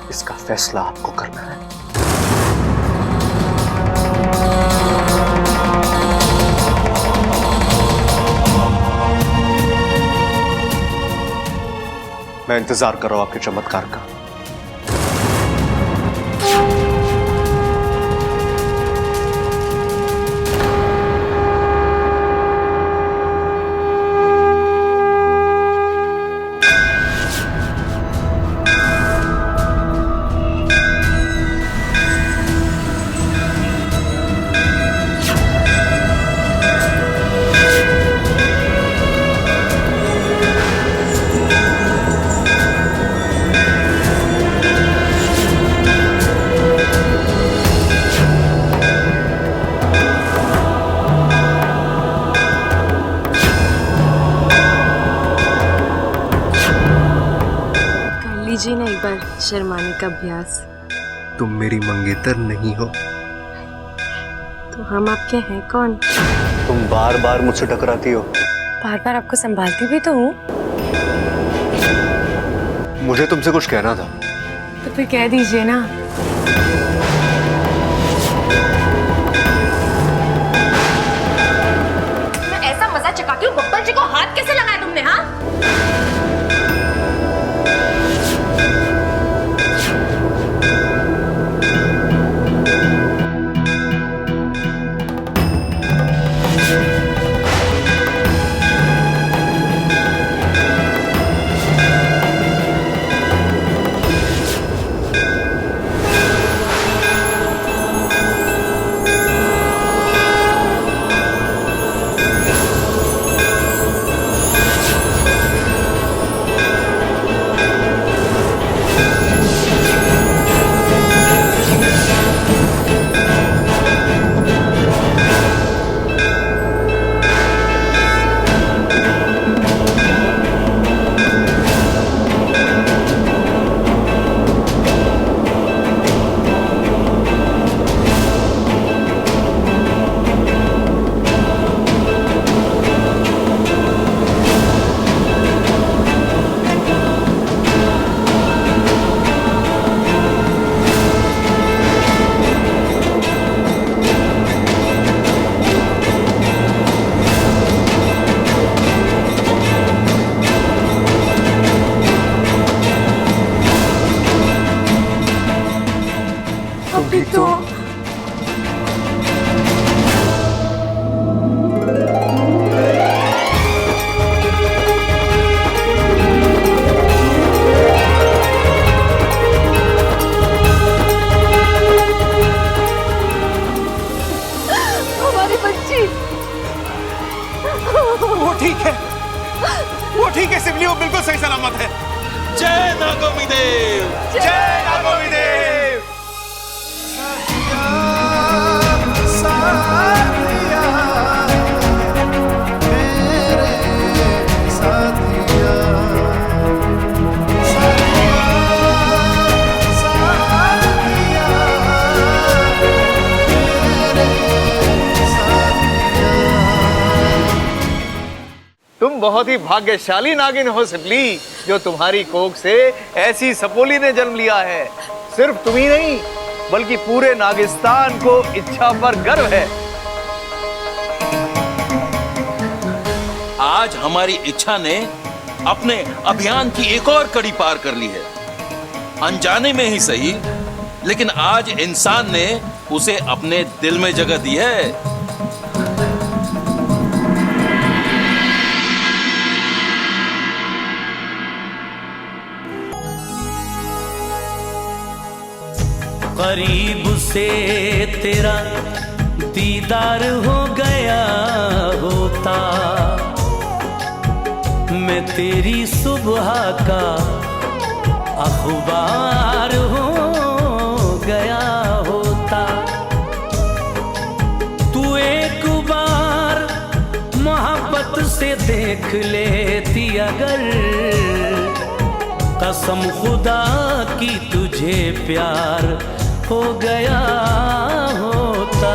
Speaker 1: इसका फैसला आपको करना है। मैं इंतजार कर रहा हूं आपके चमत्कार का।
Speaker 10: लीजिए ना एक बार शर्माने का अभ्यास।
Speaker 1: तुम मेरी मंगेतर नहीं हो।
Speaker 10: तो हम आपके हैं कौन?
Speaker 1: तुम बार बार मुझसे टकराती हो।
Speaker 10: बार बार आपको संभालती भी तो हूँ।
Speaker 1: मुझे तुमसे कुछ कहना था।
Speaker 10: तो फिर कह दीजिए ना।
Speaker 8: मैं ऐसा मजा चकाती हूँ, बब्बर जी को हाथ कैसे लगाया तुमने? हाँ,
Speaker 2: वो ठीक है सिमली, वो बिल्कुल सही सलामत है।
Speaker 5: जय नागोमी देव,
Speaker 2: जय नागोमी देव।
Speaker 12: तुम बहुत ही भाग्यशाली नागिन हो सिबली, जो तुम्हारी कोख से ऐसी सपोली ने जन्म लिया है। सिर्फ तुम ही नहीं बल्कि पूरे नागिस्तान को इच्छा पर गर्व है।
Speaker 5: आज हमारी इच्छा ने अपने अभियान की एक और कड़ी पार कर ली है। अनजाने में ही सही, लेकिन आज इंसान ने उसे अपने दिल में जगह दी है।
Speaker 13: करीब से तेरा दीदार हो गया होता, मैं तेरी सुबह का अखबार हो गया होता। तू एक बार मोहब्बत से देख लेती अगर, कसम खुदा की तुझे प्यार हो गया होता।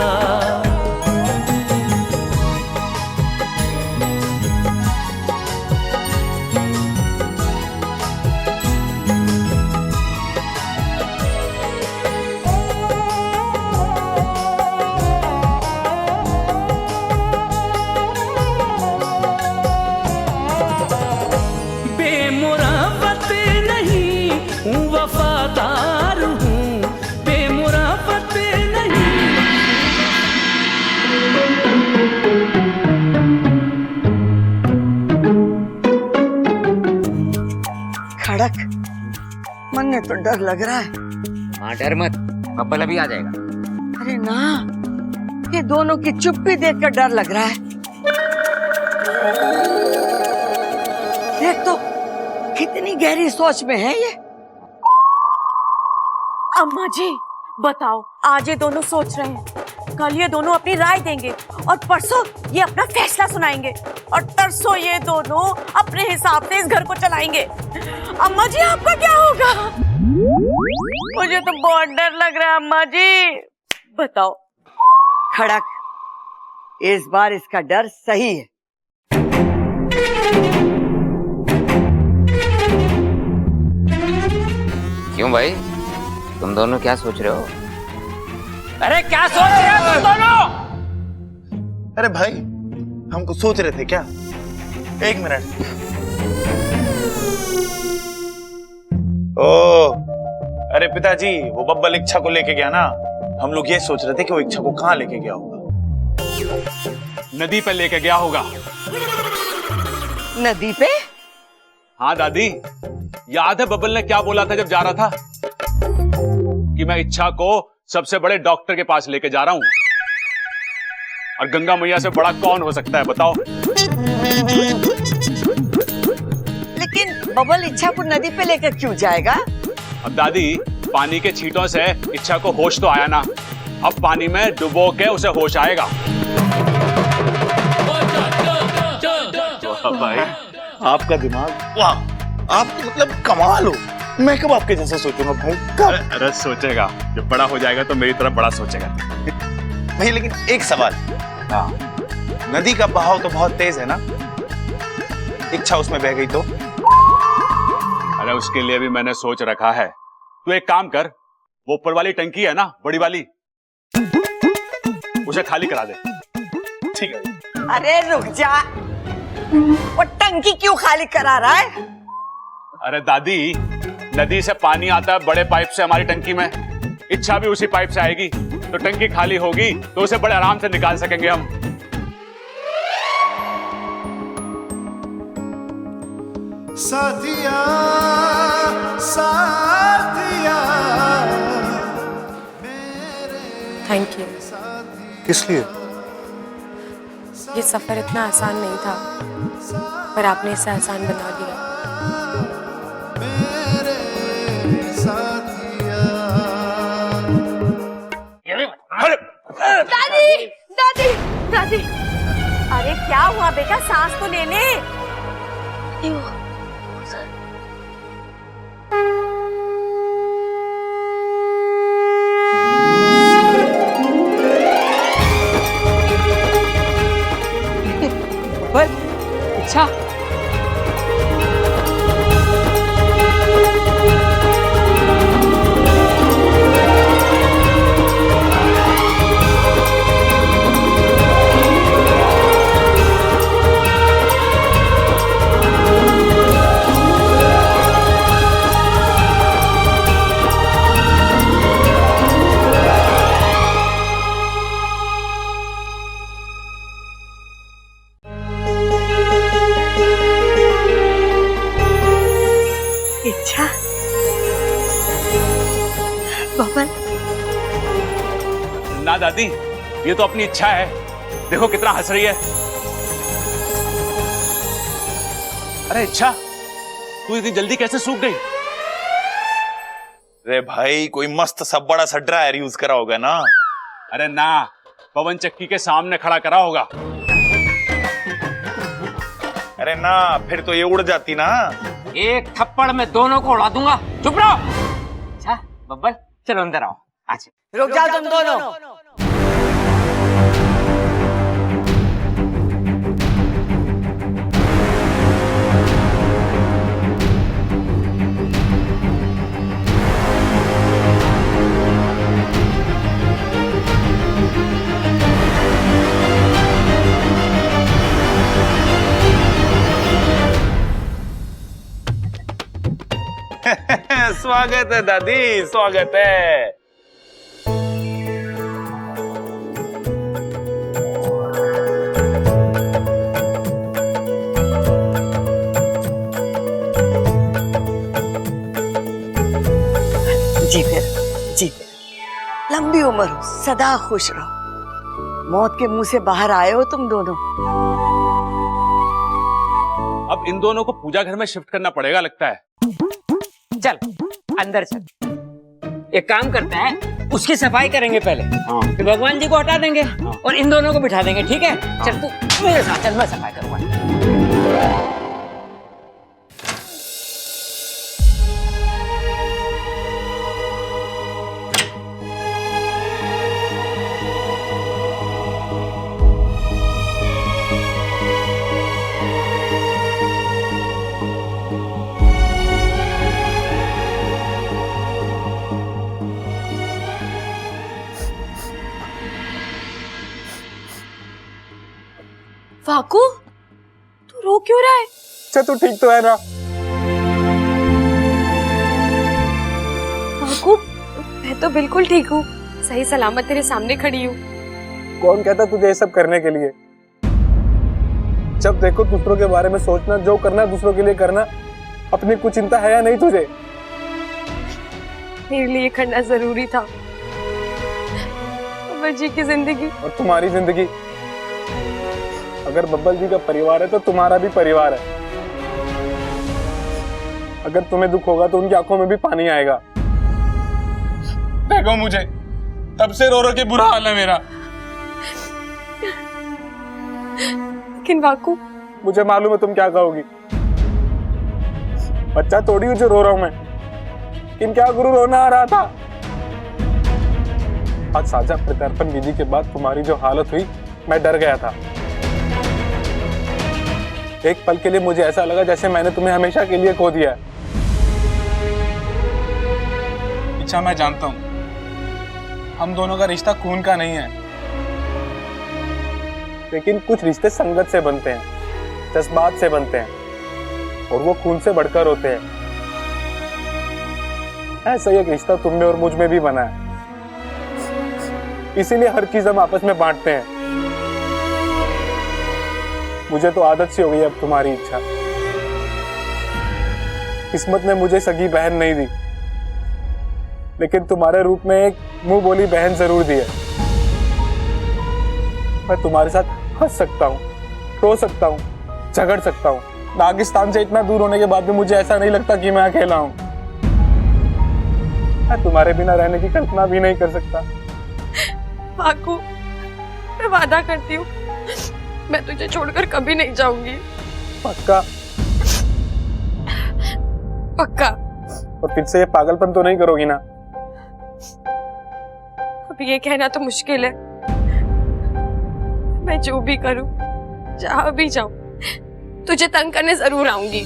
Speaker 13: बेमुराफत नहीं हूँ, वफादार हूँ, बेमुराफत नहीं।
Speaker 4: खड़क, मन में तो डर लग रहा है।
Speaker 3: हाँ डर मत, बब्बल अभी आ जाएगा।
Speaker 4: अरे ना, ये दोनों की चुप्पी देखकर डर लग रहा है। देख तो कितनी गहरी सोच में है ये।
Speaker 8: अम्मा जी बताओ, आज ये दोनों सोच रहे हैं, कल ये दोनों अपनी राय देंगे और परसों ये अपना फैसला सुनाएंगे और तरसों ये दोनों अपने हिसाब से इस घर को चलाएंगे। अम्मा जी आपका क्या होगा? मुझे तो बहुत डर लग रहा है अम्मा जी। बताओ।
Speaker 4: खड़क, इस बार इसका डर सही है।
Speaker 3: क्यों भाई, तुम दोनों क्या सोच रहे हो? अरे क्या सोच रहे हो तुम दोनों?
Speaker 2: अरे भाई, हम कुछ सोच रहे थे क्या? एक मिनट। ओ, अरे पिताजी, वो बब्बल इच्छा को लेके गया ना, हम लोग ये सोच रहे थे कि वो इच्छा को कहाँ लेके गया होगा।
Speaker 5: नदी पे लेके गया होगा।
Speaker 4: नदी पे?
Speaker 5: हाँ दादी, याद है बब्बल ने क्या बोला था जब जा रहा था? कि मैं इच्छा को सबसे बड़े डॉक्टर के पास लेके जा रहा हूं। और गंगा मैया से बड़ा कौन हो सकता है बताओ?
Speaker 4: लेकिन बब्बल इच्छा को नदी पे लेकर क्यों जाएगा?
Speaker 5: अब दादी, पानी के छींटों से इच्छा को होश तो आया ना, अब पानी में डुबो के उसे होश आएगा।
Speaker 2: भाई, आपका दिमाग, वाह, आप तो मतलब कमाल हो। मैं कब आपके जैसा सोचूंगा भाई, कब?
Speaker 5: अरे सोचेगा, जब बड़ा हो जाएगा तो मेरी तरफ बड़ा सोचेगा।
Speaker 2: भाई लेकिन एक सवाल, हाँ, नदी का बहाव तो बहुत तेज है ना, इच्छा उसमें बह गई तो?
Speaker 5: अरे उसके लिए भी मैंने सोच रखा है। तू एक काम कर, वो ऊपर वाली टंकी है ना, बड़ी वाली, उसे खाली करा दे।
Speaker 2: ठीक है।
Speaker 4: अरे रुक जा, वो टंकी क्यों खाली करा रहा है?
Speaker 5: अरे दादी, नदी से पानी आता है बड़े पाइप से हमारी टंकी में, इच्छा भी उसी पाइप से आएगी, तो टंकी खाली होगी तो उसे बड़े आराम से निकाल सकेंगे हम।
Speaker 13: साथिया साथिया।
Speaker 8: Thank you.
Speaker 1: किस लिए?
Speaker 10: ये सफर इतना आसान नहीं था, पर आपने इसे आसान बना दिया।
Speaker 8: दादी दादी दादी, अरे क्या हुआ बेटा, सांस तो ले ले।
Speaker 3: अच्छा
Speaker 8: इच्छा, बबल,
Speaker 5: ना दादी, ये तो अपनी इच्छा है। देखो कितना हंस रही है। अरे इच्छा, तू इतनी जल्दी कैसे सूख गई?
Speaker 2: अरे भाई कोई मस्त सा बड़ा सा ड्रायर यूज करा होगा ना।
Speaker 5: अरे ना, पवन चक्की के सामने खड़ा करा होगा।
Speaker 2: अरे ना, फिर तो ये उड़ जाती ना।
Speaker 3: एक थप्पड़ में दोनों को उड़ा दूंगा। चुप रहो। अच्छा बब्बल, चलो अंदर आओ। अच्छा
Speaker 4: रुक जाओ तुम दोनों।
Speaker 2: स्वागत है दादी, स्वागत है।
Speaker 4: जी फिर लंबी उम्र हो, सदा खुश रहो। मौत के मुंह से बाहर आए हो तुम दोनों।
Speaker 5: अब इन दोनों को पूजा घर में शिफ्ट करना पड़ेगा लगता है।
Speaker 3: चल अंदर चल। एक काम करते हैं, उसकी सफाई करेंगे पहले, फिर भगवान जी को हटा देंगे और इन दोनों को बिठा देंगे। ठीक है, चल तू मेरे साथ चल, मैं सफाई करूंगा।
Speaker 6: वाकू, तू रो क्यों रहा है?
Speaker 12: अच्छा तू ठीक तो है ना?
Speaker 6: वाकू, मैं तो बिल्कुल ठीक हूँ, सही सलामत तेरे सामने खड़ी हूँ।
Speaker 12: कौन कहता तुझे ये सब करने के लिए? जब देखो दूसरों के बारे में सोचना, जो करना दूसरों के लिए करना, अपनी कुछ चिंता है या नहीं तुझे?
Speaker 6: मेरे लिए करना जरूरी था। बब्बल जी की जिंदगी
Speaker 12: और तुम्हारी जिंदगी। अगर बब्बल जी का परिवार है तो तुम्हारा भी परिवार है। अगर तुम्हें दुख होगा तो उनकी आंखों में भी पानी आएगा। देखो मुझे, तब से रो रो के बुरा हाल है मेरा।
Speaker 6: लेकिन वाकू,
Speaker 12: मुझे मालूम है तुम क्या कहोगी। बच्चा थोड़ी हूँ जो रो रहा हूं मैं, लेकिन क्या गुरु रोना आ रहा था। आज साझा प्रत्यर्पण विधि के बाद तुम्हारी जो हालत हुई, मैं डर गया था। एक पल के लिए मुझे ऐसा लगा जैसे मैंने तुम्हें हमेशा के लिए खो दिया है। इच्छा, मैं जानता हूं हम दोनों का रिश्ता खून का नहीं है, लेकिन कुछ रिश्ते संगत से बनते हैं, जज्बात से बनते हैं, और वो खून से बढ़कर होते हैं। ऐसा एक रिश्ता तुम में और मुझ में भी बना है, इसीलिए हर चीज हम आपस में बांटते हैं। मुझे तो आदत सी हो गई अब तुम्हारी इच्छा। किस्मत ने मुझे सगी बहन नहीं दी, लेकिन तुम्हारे रूप में एक मुंह बोली बहन जरूर दी है। मैं तुम्हारे साथ हंस सकता हूं,
Speaker 14: रो सकता हूँ, झगड़ सकता हूँ। नागिस्तान से इतना दूर होने के बाद भी मुझे ऐसा नहीं लगता कि मैं अकेला हूँ। मैं तुम्हारे बिना रहने की कल्पना भी नहीं कर सकता।
Speaker 8: पाकू, मैं वादा करती हूँ, मैं तुझे छोड़कर कभी नहीं जाऊंगी।
Speaker 14: पक्का?
Speaker 8: पक्का।
Speaker 14: और फिर से ये पागलपन तो नहीं करोगी ना?
Speaker 8: अब ये कहना तो मुश्किल है। मैं जो भी करूं, जहां भी जाऊं, तुझे तंग करने जरूर आऊंगी।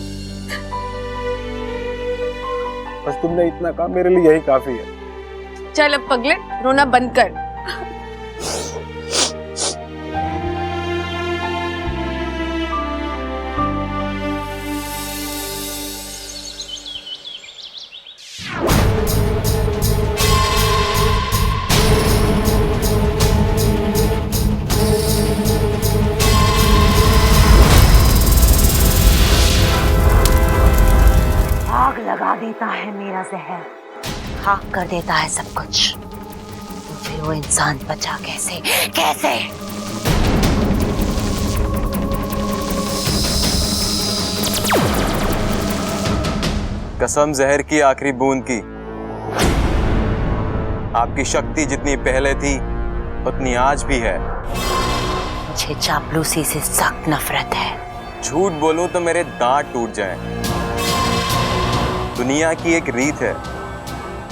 Speaker 14: बस तुमने इतना कहा, मेरे लिए यही काफी है।
Speaker 8: चल अब पगले, रोना बंद कर।
Speaker 9: आग लगा देता है मेरा जहर, खाक कर देता है सब कुछ, तो फिर वो इंसान बचा कैसे? कैसे?
Speaker 15: कसम जहर की आखिरी बूंद की, आपकी शक्ति जितनी पहले थी उतनी आज भी है।
Speaker 9: मुझे चापलूसी से सख्त नफरत है।
Speaker 15: झूठ बोलूं तो मेरे दांत टूट जाएं। दुनिया की एक रीत है,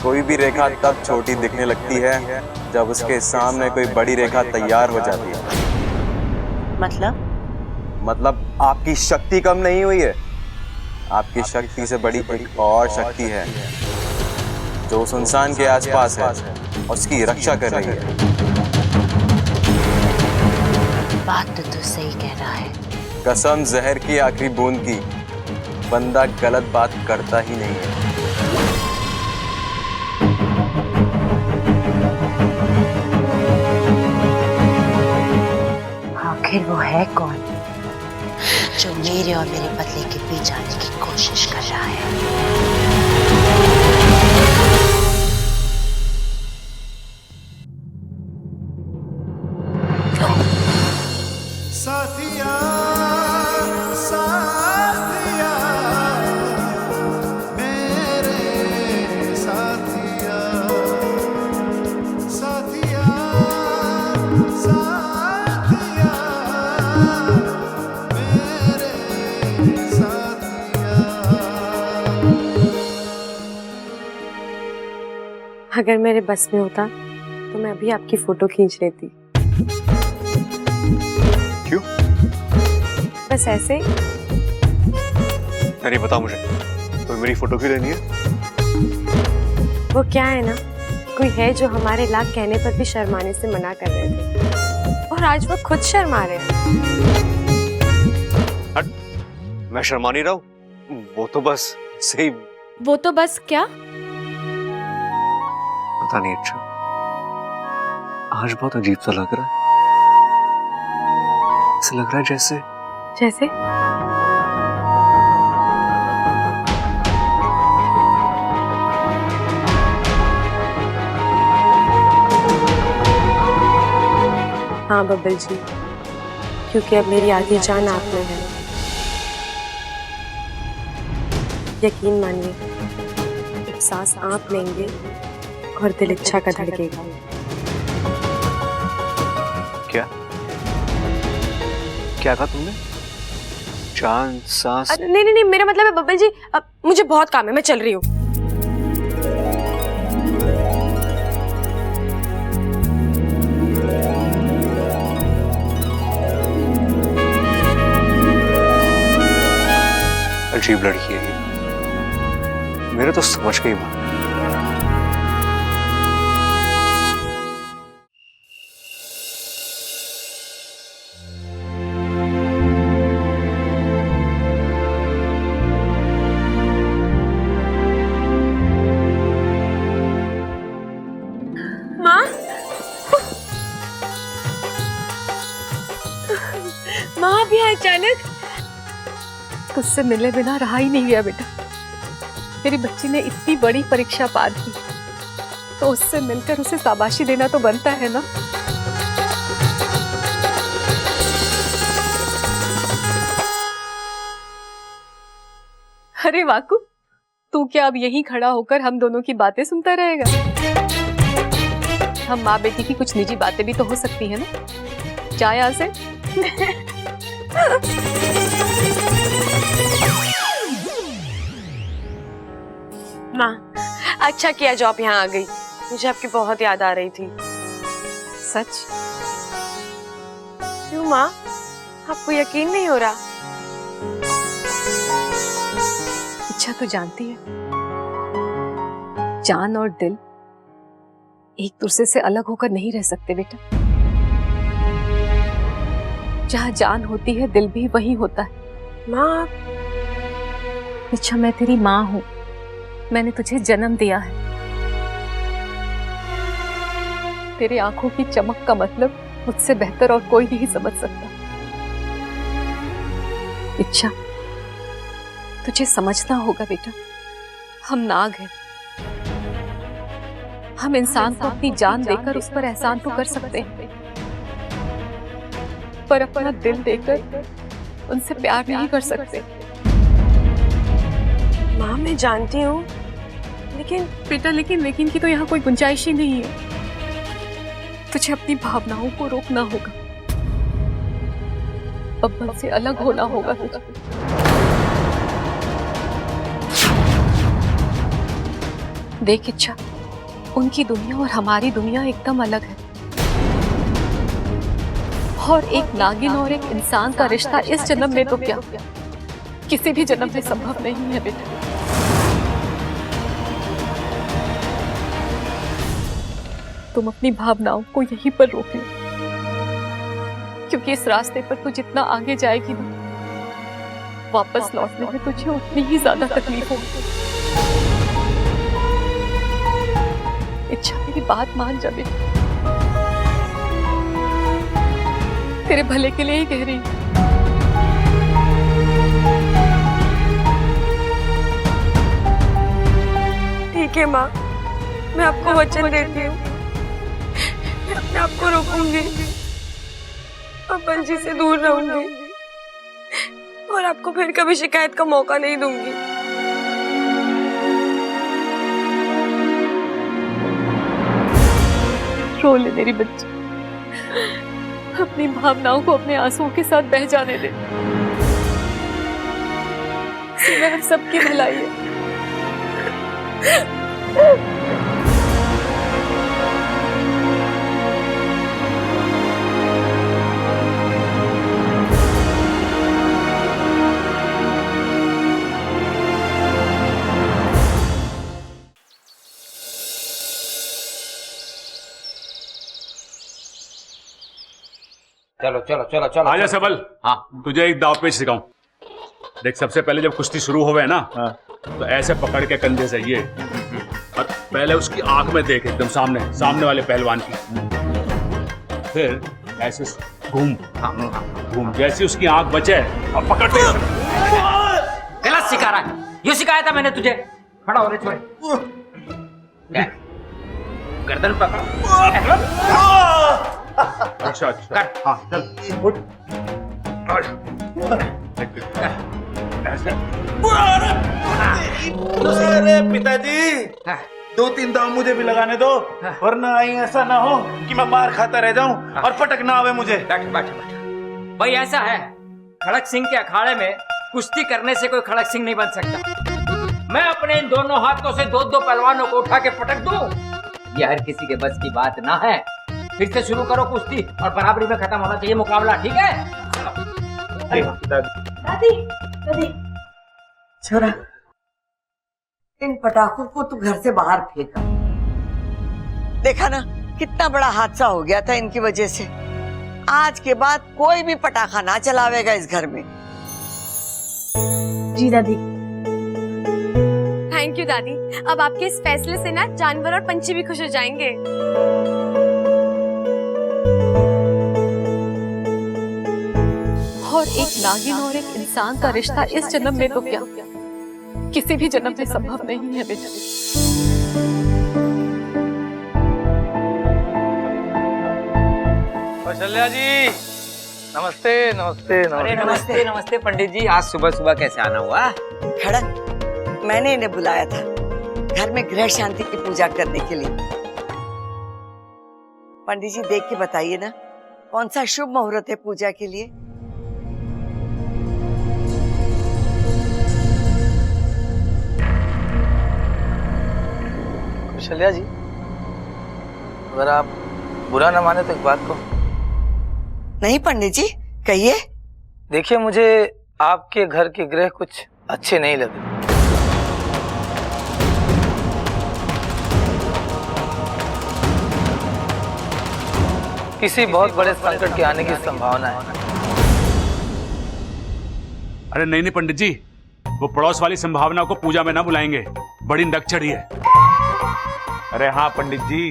Speaker 15: कोई भी रेखा तब छोटी दिखने लगती है जब उसके सामने कोई बड़ी रेखा तैयार हो जाती है।
Speaker 9: मतलब
Speaker 15: आपकी शक्ति कम नहीं हुई है। आपकी शक्ति से बड़ी एक और शक्ति है जो उस इंसान के आसपास है, उसकी रक्षा कर रही है।
Speaker 9: बात तो तू सही कह रहा है।
Speaker 15: कसम जहर की आखिरी बूंद की, बंदा गलत बात करता ही नहीं है।
Speaker 9: आखिर वो है कौन जो मेरे और मेरे बदले के बीच आने की कोशिश कर रहा है?
Speaker 13: साथिया साथिया मेरे साथिया साथिया साथिया मेरे साथिया।
Speaker 8: अगर मेरे बस में होता तो मैं अभी आपकी फोटो खींच लेती।
Speaker 1: क्यों?
Speaker 8: बस ऐसे ही।
Speaker 1: अरे बता मुझे, तो मेरी फोटो क्यों लेनी है?
Speaker 8: वो क्या है ना, कोई है जो हमारे लाख कहने पर भी शर्माने से मना कर रहे थे, और आज वो खुद शर्मा रहे हैं।
Speaker 1: हट, मैं शर्मा नहीं रहा हूँ, वो तो बस सही।
Speaker 8: वो तो बस क्या?
Speaker 1: पता नहीं, अच्छा आज बहुत अजीब सा लग रहा है। ऐसा लग रहा है जैसे
Speaker 8: जैसे हाँ बब्बल जी, क्योंकि अब मेरी आधी जान आप में है। यकीन मानिए, अब सांस आप लेंगे और दिल इच्छा का धड़केगा।
Speaker 1: क्या क्या कहा तुमने? जान सांस?
Speaker 8: नहीं नहीं नहीं, मेरा मतलब है बब्बल जी, अब मुझे बहुत काम है, मैं चल रही हूँ।
Speaker 1: अजीब लड़की है ये, मेरे तो समझ गई बात।
Speaker 8: माँ भी अचानक?
Speaker 7: तुझसे मिले बिना रहा ही नहीं गया बेटा। मेरी बच्ची ने इतनी बड़ी परीक्षा पार की, तो उससे मिलकर उसे शाबाशी देना तो बनता है ना। अरे वाकू, तू क्या अब यहीं खड़ा होकर हम दोनों की बातें सुनता रहेगा? हम माँ बेटी की कुछ निजी बातें भी तो हो सकती है ना। जा यहाँ से।
Speaker 6: माँ, अच्छा किया जो आप यहाँ आ गई। मुझे आपकी बहुत याद आ रही थी।
Speaker 7: सच?
Speaker 6: क्यों माँ, आपको यकीन नहीं हो रहा?
Speaker 7: इच्छा तो जानती है, जान और दिल एक दूसरे से अलग होकर नहीं रह सकते बेटा। जहाँ जान होती है दिल भी वही होता है।
Speaker 6: माँ,
Speaker 7: इच्छा, मैं तेरी माँ हूँ। मैंने तुझे जन्म दिया है। तेरी आंखों की चमक का मतलब मुझसे बेहतर और कोई नहीं समझ सकता। इच्छा, तुझे समझना होगा बेटा, हम नाग हैं। हम इंसान को अपनी जान देकर उस पर एहसान तो कर सकते हैं, पर अपना दिल देकर उनसे प्यार नहीं कर सकते।
Speaker 6: माँ, मैं जानती हूँ, लेकिन
Speaker 7: बेटा, लेकिन की तो यहाँ कोई गुंजाइश ही नहीं है। तुझे अपनी भावनाओं को रोकना होगा, बब्बन से अलग होना होगा तुझे। देख इच्छा, उनकी दुनिया और हमारी दुनिया एकदम अलग है। और एक नागिन और एक इंसान का रिश्ता इस जन्म में तो क्या, किसी भी जन्म में संभव नहीं है बेटा। तुम अपनी भावनाओं को यहीं पर रोक लो, क्योंकि इस रास्ते पर तू जितना आगे जाएगी ना, वापस लौटने में तुझे उतनी ही ज्यादा तकलीफ होगी। इच्छा, मेरी बात मान जा बेटा, तेरे भले के लिए ही कह रही हूँ।
Speaker 6: ठीक है माँ, मैं आपको वचन देती हूँ, मैं अपने आप को रोकूंगी, बब्बन जी से दूर रहूंगी और आपको फिर कभी शिकायत का मौका नहीं दूंगी।
Speaker 7: रो ले मेरी बच्ची, अपनी भावनाओं को अपने आंसुओं के साथ बह जाने दे। इसमें हम सबकी भलाई है।
Speaker 11: चलो चलो चलो चलो।
Speaker 5: आजा सबल। हाँ, तुझे एक दाव पेच सिखाऊं। देख, सबसे पहले जब कुश्ती शुरू होवे ना, तो ऐसे पकड़ के कंधे से ये, और पहले उसकी आंख में देख, एकदम सामने वाले पहलवान की। फिर ऐसे घूम घूम, जैसे उसकी आंख बचे और पकड़ के।
Speaker 3: गलत सिखा रहा है, ये सिखाया था मैंने तुझे। खड़ा हो रे छोरे, गर्दन पकड़।
Speaker 5: अच्छा, हाँ चल उठ।
Speaker 2: अरे पिताजी, 2-3 दाव मुझे भी लगाने दो, वरना ऐसा ना हो कि मैं मार खाता रह जाऊं और पटक ना आवे मुझे।
Speaker 3: बैठ। भाई ऐसा है, खड़क सिंह के अखाड़े में कुश्ती करने से कोई खड़क सिंह नहीं बन सकता। मैं अपने इन दोनों हाथों से 2-2 पहलवानों को उठा के पटक दूं, यह हर किसी के बस की बात ना है। फिर से शुरू करो कुश्ती, और बराबरी में खत्म होना चाहिए मुकाबला, ठीक है?
Speaker 4: दादी, छोरा, इन पटाखों को तू घर से बाहर फेंका। देखा ना कितना बड़ा हादसा हो गया था इनकी वजह से। आज के बाद कोई भी पटाखा ना चलावेगा इस घर में।
Speaker 6: जी दादी। थैंक यू दादी, अब आपके इस फैसले से ना जानवर और पंछी भी खुश हो जाएंगे।
Speaker 7: और एक नागिन और एक इंसान का रिश्ता इस जन्म में तो क्या, किसी भी जन्म में संभव नहीं है बेटा।
Speaker 12: कौशल्या जी, नमस्ते नमस्ते
Speaker 3: अरे नमस्ते पंडित जी, आज सुबह सुबह कैसे आना हुआ?
Speaker 4: खड़क, मैंने इन्हें बुलाया था घर में गृह शांति की पूजा करने के लिए। पंडित जी देख के बताइए ना कौन सा शुभ मुहूर्त है पूजा के लिए।
Speaker 11: कौशल्या जी, अगर आप बुरा न माने तो एक बात को।
Speaker 4: नहीं पंडित जी कहिए।
Speaker 11: देखिए, मुझे आपके घर के ग्रह कुछ अच्छे नहीं लगे। किसी बहुत बड़े संकट के आने की संभावना है।
Speaker 5: अरे नहीं नहीं पंडित जी, वो पड़ोस वाली संभावना को पूजा में ना बुलाएंगे, बड़ी नक चढ़ी है।
Speaker 2: अरे हाँ पंडित जी,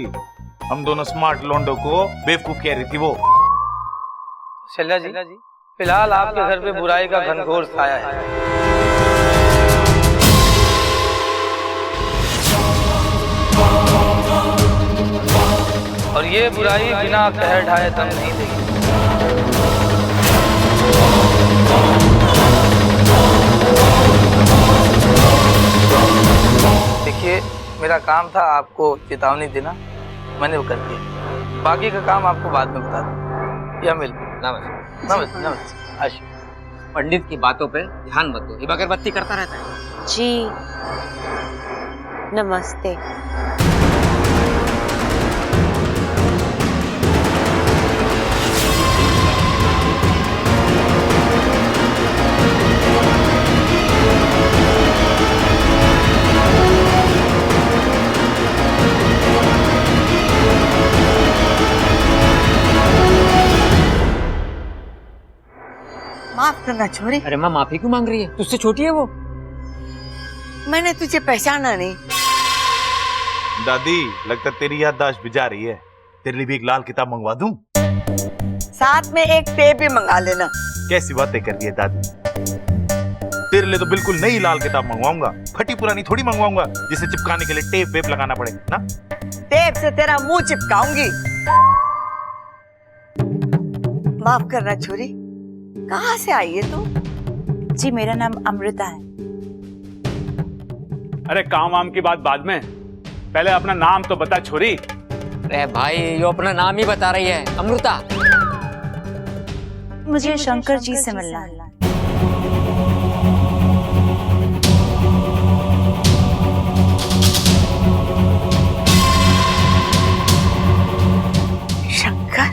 Speaker 2: हम दोनों स्मार्ट लोंडो को बेवकूफ कह रही थी वो।
Speaker 11: शैला जी, फिलहाल आपके घर पे बुराई का घनघोर छाया है। और ये बुराई बिना कहर ढाए दम नहीं देगी। देखिए, मेरा काम था आपको चेतावनी देना, मैंने वो कर दिया। बाकी का काम आपको बाद में बता दूं। या मिल नमस्ते नमस्ते।
Speaker 3: पंडित की बातों पे ध्यान मत दो, ये अगरबत्ती करता रहता है।
Speaker 9: जी नमस्ते।
Speaker 4: माफ करना छोरी।
Speaker 3: अरे माँ माफी क्यों मांग रही है? तुझसे छोटी है वो।
Speaker 4: मैंने तुझे पहचाना नहीं।
Speaker 2: दादी, लगता तेरी याददाश्त भी जा रही है। तेरे लिए भी एक लाल किताब मंगवा दूं?
Speaker 4: साथ में एक टेप भी मंगा लेना।
Speaker 2: कैसी बातें कर रही है दादी। तेरे लिए तो बिल्कुल नई लाल किताब मंगवाऊंगा, फटी पुरानी थोड़ी मंगवाऊंगा जिसे चिपकाने के लिए टेप वेप लगाना पड़े ना।
Speaker 4: टेप से तेरा मुंह चिपकाऊंगी। माफ करना छोरी, कहाँ से आई है तू?
Speaker 9: जी मेरा नाम अमृता है।
Speaker 5: अरे काम वाम की बात बाद में, पहले अपना नाम तो बता छोरी।
Speaker 3: अरे भाई, ये अपना नाम ही बता रही है, अमृता।
Speaker 9: मुझे शंकर जी से मिलना है।
Speaker 4: शंकर?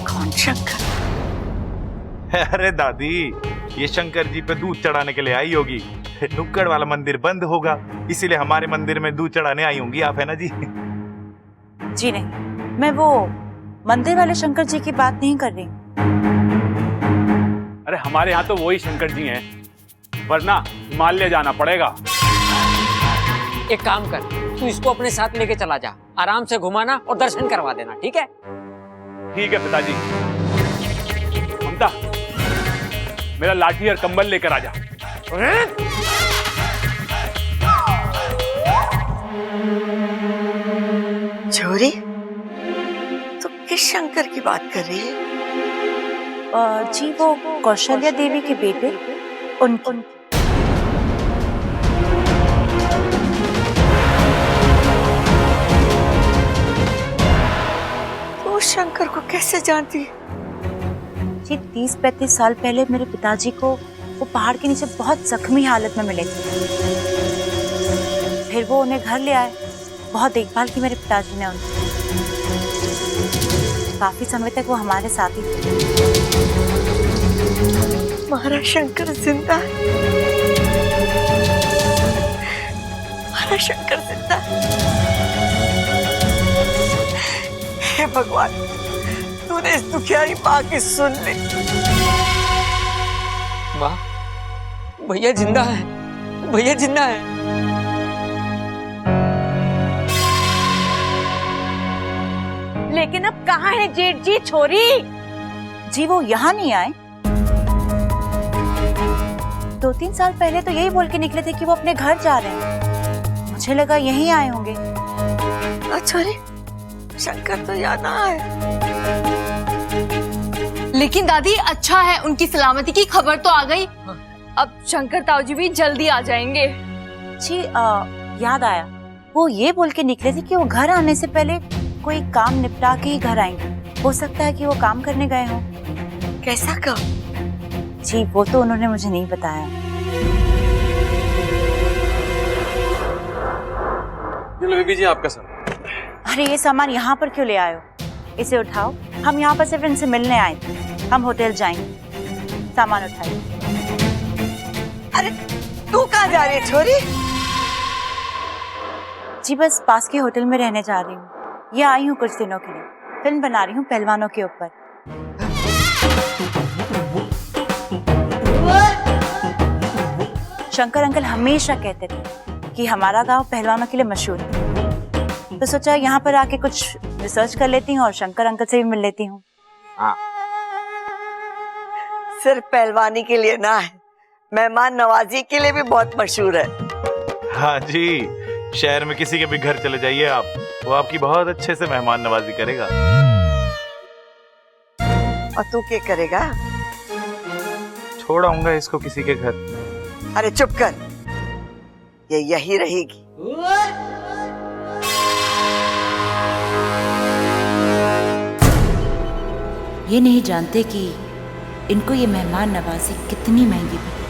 Speaker 4: कौन शंकर?
Speaker 2: अरे दादी, ये शंकर जी पे दूध चढ़ाने के लिए आई होगी। नुक्कड़ वाला मंदिर बंद होगा, इसीलिए हमारे मंदिर में दूध चढ़ाने आई होंगी आप, है ना जी?
Speaker 9: जी नहीं, मैं वो मंदिर वाले शंकर जी की बात नहीं कर रही।
Speaker 5: अरे हमारे यहाँ तो वही शंकर जी हैं, वरना हिमालय जाना पड़ेगा।
Speaker 3: एक काम कर, तू इसको अपने साथ लेके चला जा, आराम से घुमाना और दर्शन करवा देना, ठीक है?
Speaker 5: ठीक है पिताजी। ममता, मेरा लाठी और कंबल लेकर आ जा।
Speaker 4: छोरी, तो किस शंकर की बात कर रही है?
Speaker 9: जी वो कौशल्या देवी के बेटे, उनकी।
Speaker 4: तो शंकर को कैसे जानती?
Speaker 9: जी 30-35 साल पहले मेरे पिताजी को वो पहाड़ के नीचे बहुत जख्मी हालत में मिले थे। फिर वो उन्हें घर ले आए, बहुत देखभाल की मेरे पिताजी ने उनकी। काफी समय तक वो हमारे साथ ही थे।
Speaker 4: महाराज शंकर जिंदा है। महाराज शंकर जिंदा है। हे भगवान, तूने इस दुखियारी माँ की सुन ली।
Speaker 3: वाह, भैया जिंदा है, भैया जिंदा है।
Speaker 8: लेकिन अब कहाँ है जेठ जी छोरी?
Speaker 9: जी वो यहाँ नहीं आए। 2-3 साल पहले तो यही बोल के निकले थे कि वो अपने घर जा रहे हैं। मुझे लगा यहीं आए होंगे।
Speaker 4: अच्छा रे, शंकर तो यहाँ ना आए।
Speaker 7: लेकिन दादी अच्छा है, उनकी सलामती की खबर तो आ गई। अब शंकर ताऊ जी भी जल्दी आ जाएंगे।
Speaker 9: जी याद आया, वो ये बोल के निकले थे कि वो घर आने से पहले कोई काम निपटा के ही घर आएंगे। हो सकता है कि वो काम करने गए हों।
Speaker 4: कैसा काम?
Speaker 9: जी वो तो उन्होंने मुझे नहीं बताया।
Speaker 15: बीबी जी आपका सामान।
Speaker 9: अरे ये सामान यहाँ पर क्यों ले आए हो? इसे उठाओ, हम यहाँ पर सिर्फ इनसे मिलने आए थे। हम होटल जाएंगे, सामान उठाइए।
Speaker 4: अरे तू कहाँ जा रही है छोरी?
Speaker 9: जी बस पास के होटल में रहने जा रही हूँ। ये आई हूँ कुछ दिनों के लिए, फिल्म बना रही हूँ पहलवानों के ऊपर। शंकर अंकल हमेशा कहते थे कि हमारा गांव पहलवानों के लिए मशहूर है, तो सोचा यहाँ पर आके कुछ रिसर्च कर लेती हूँ और शंकर अंकल से भी मिल लेती हूँ।
Speaker 4: हाँ। सिर्फ पहलवानी के लिए ना है, मेहमान नवाजी के लिए भी बहुत मशहूर है।
Speaker 2: हाँ जी, शहर में किसी के भी घर चले जाइए आप, वो आपकी बहुत अच्छे से मेहमान नवाजी करेगा।
Speaker 4: और तू क्या करेगा?
Speaker 2: छोड़ आऊंगा इसको किसी के घर।
Speaker 4: अरे चुप कर, ये यही रहेगी।
Speaker 9: ये नहीं जानते कि इनको ये मेहमान नवाजी कितनी महंगी पड़ी।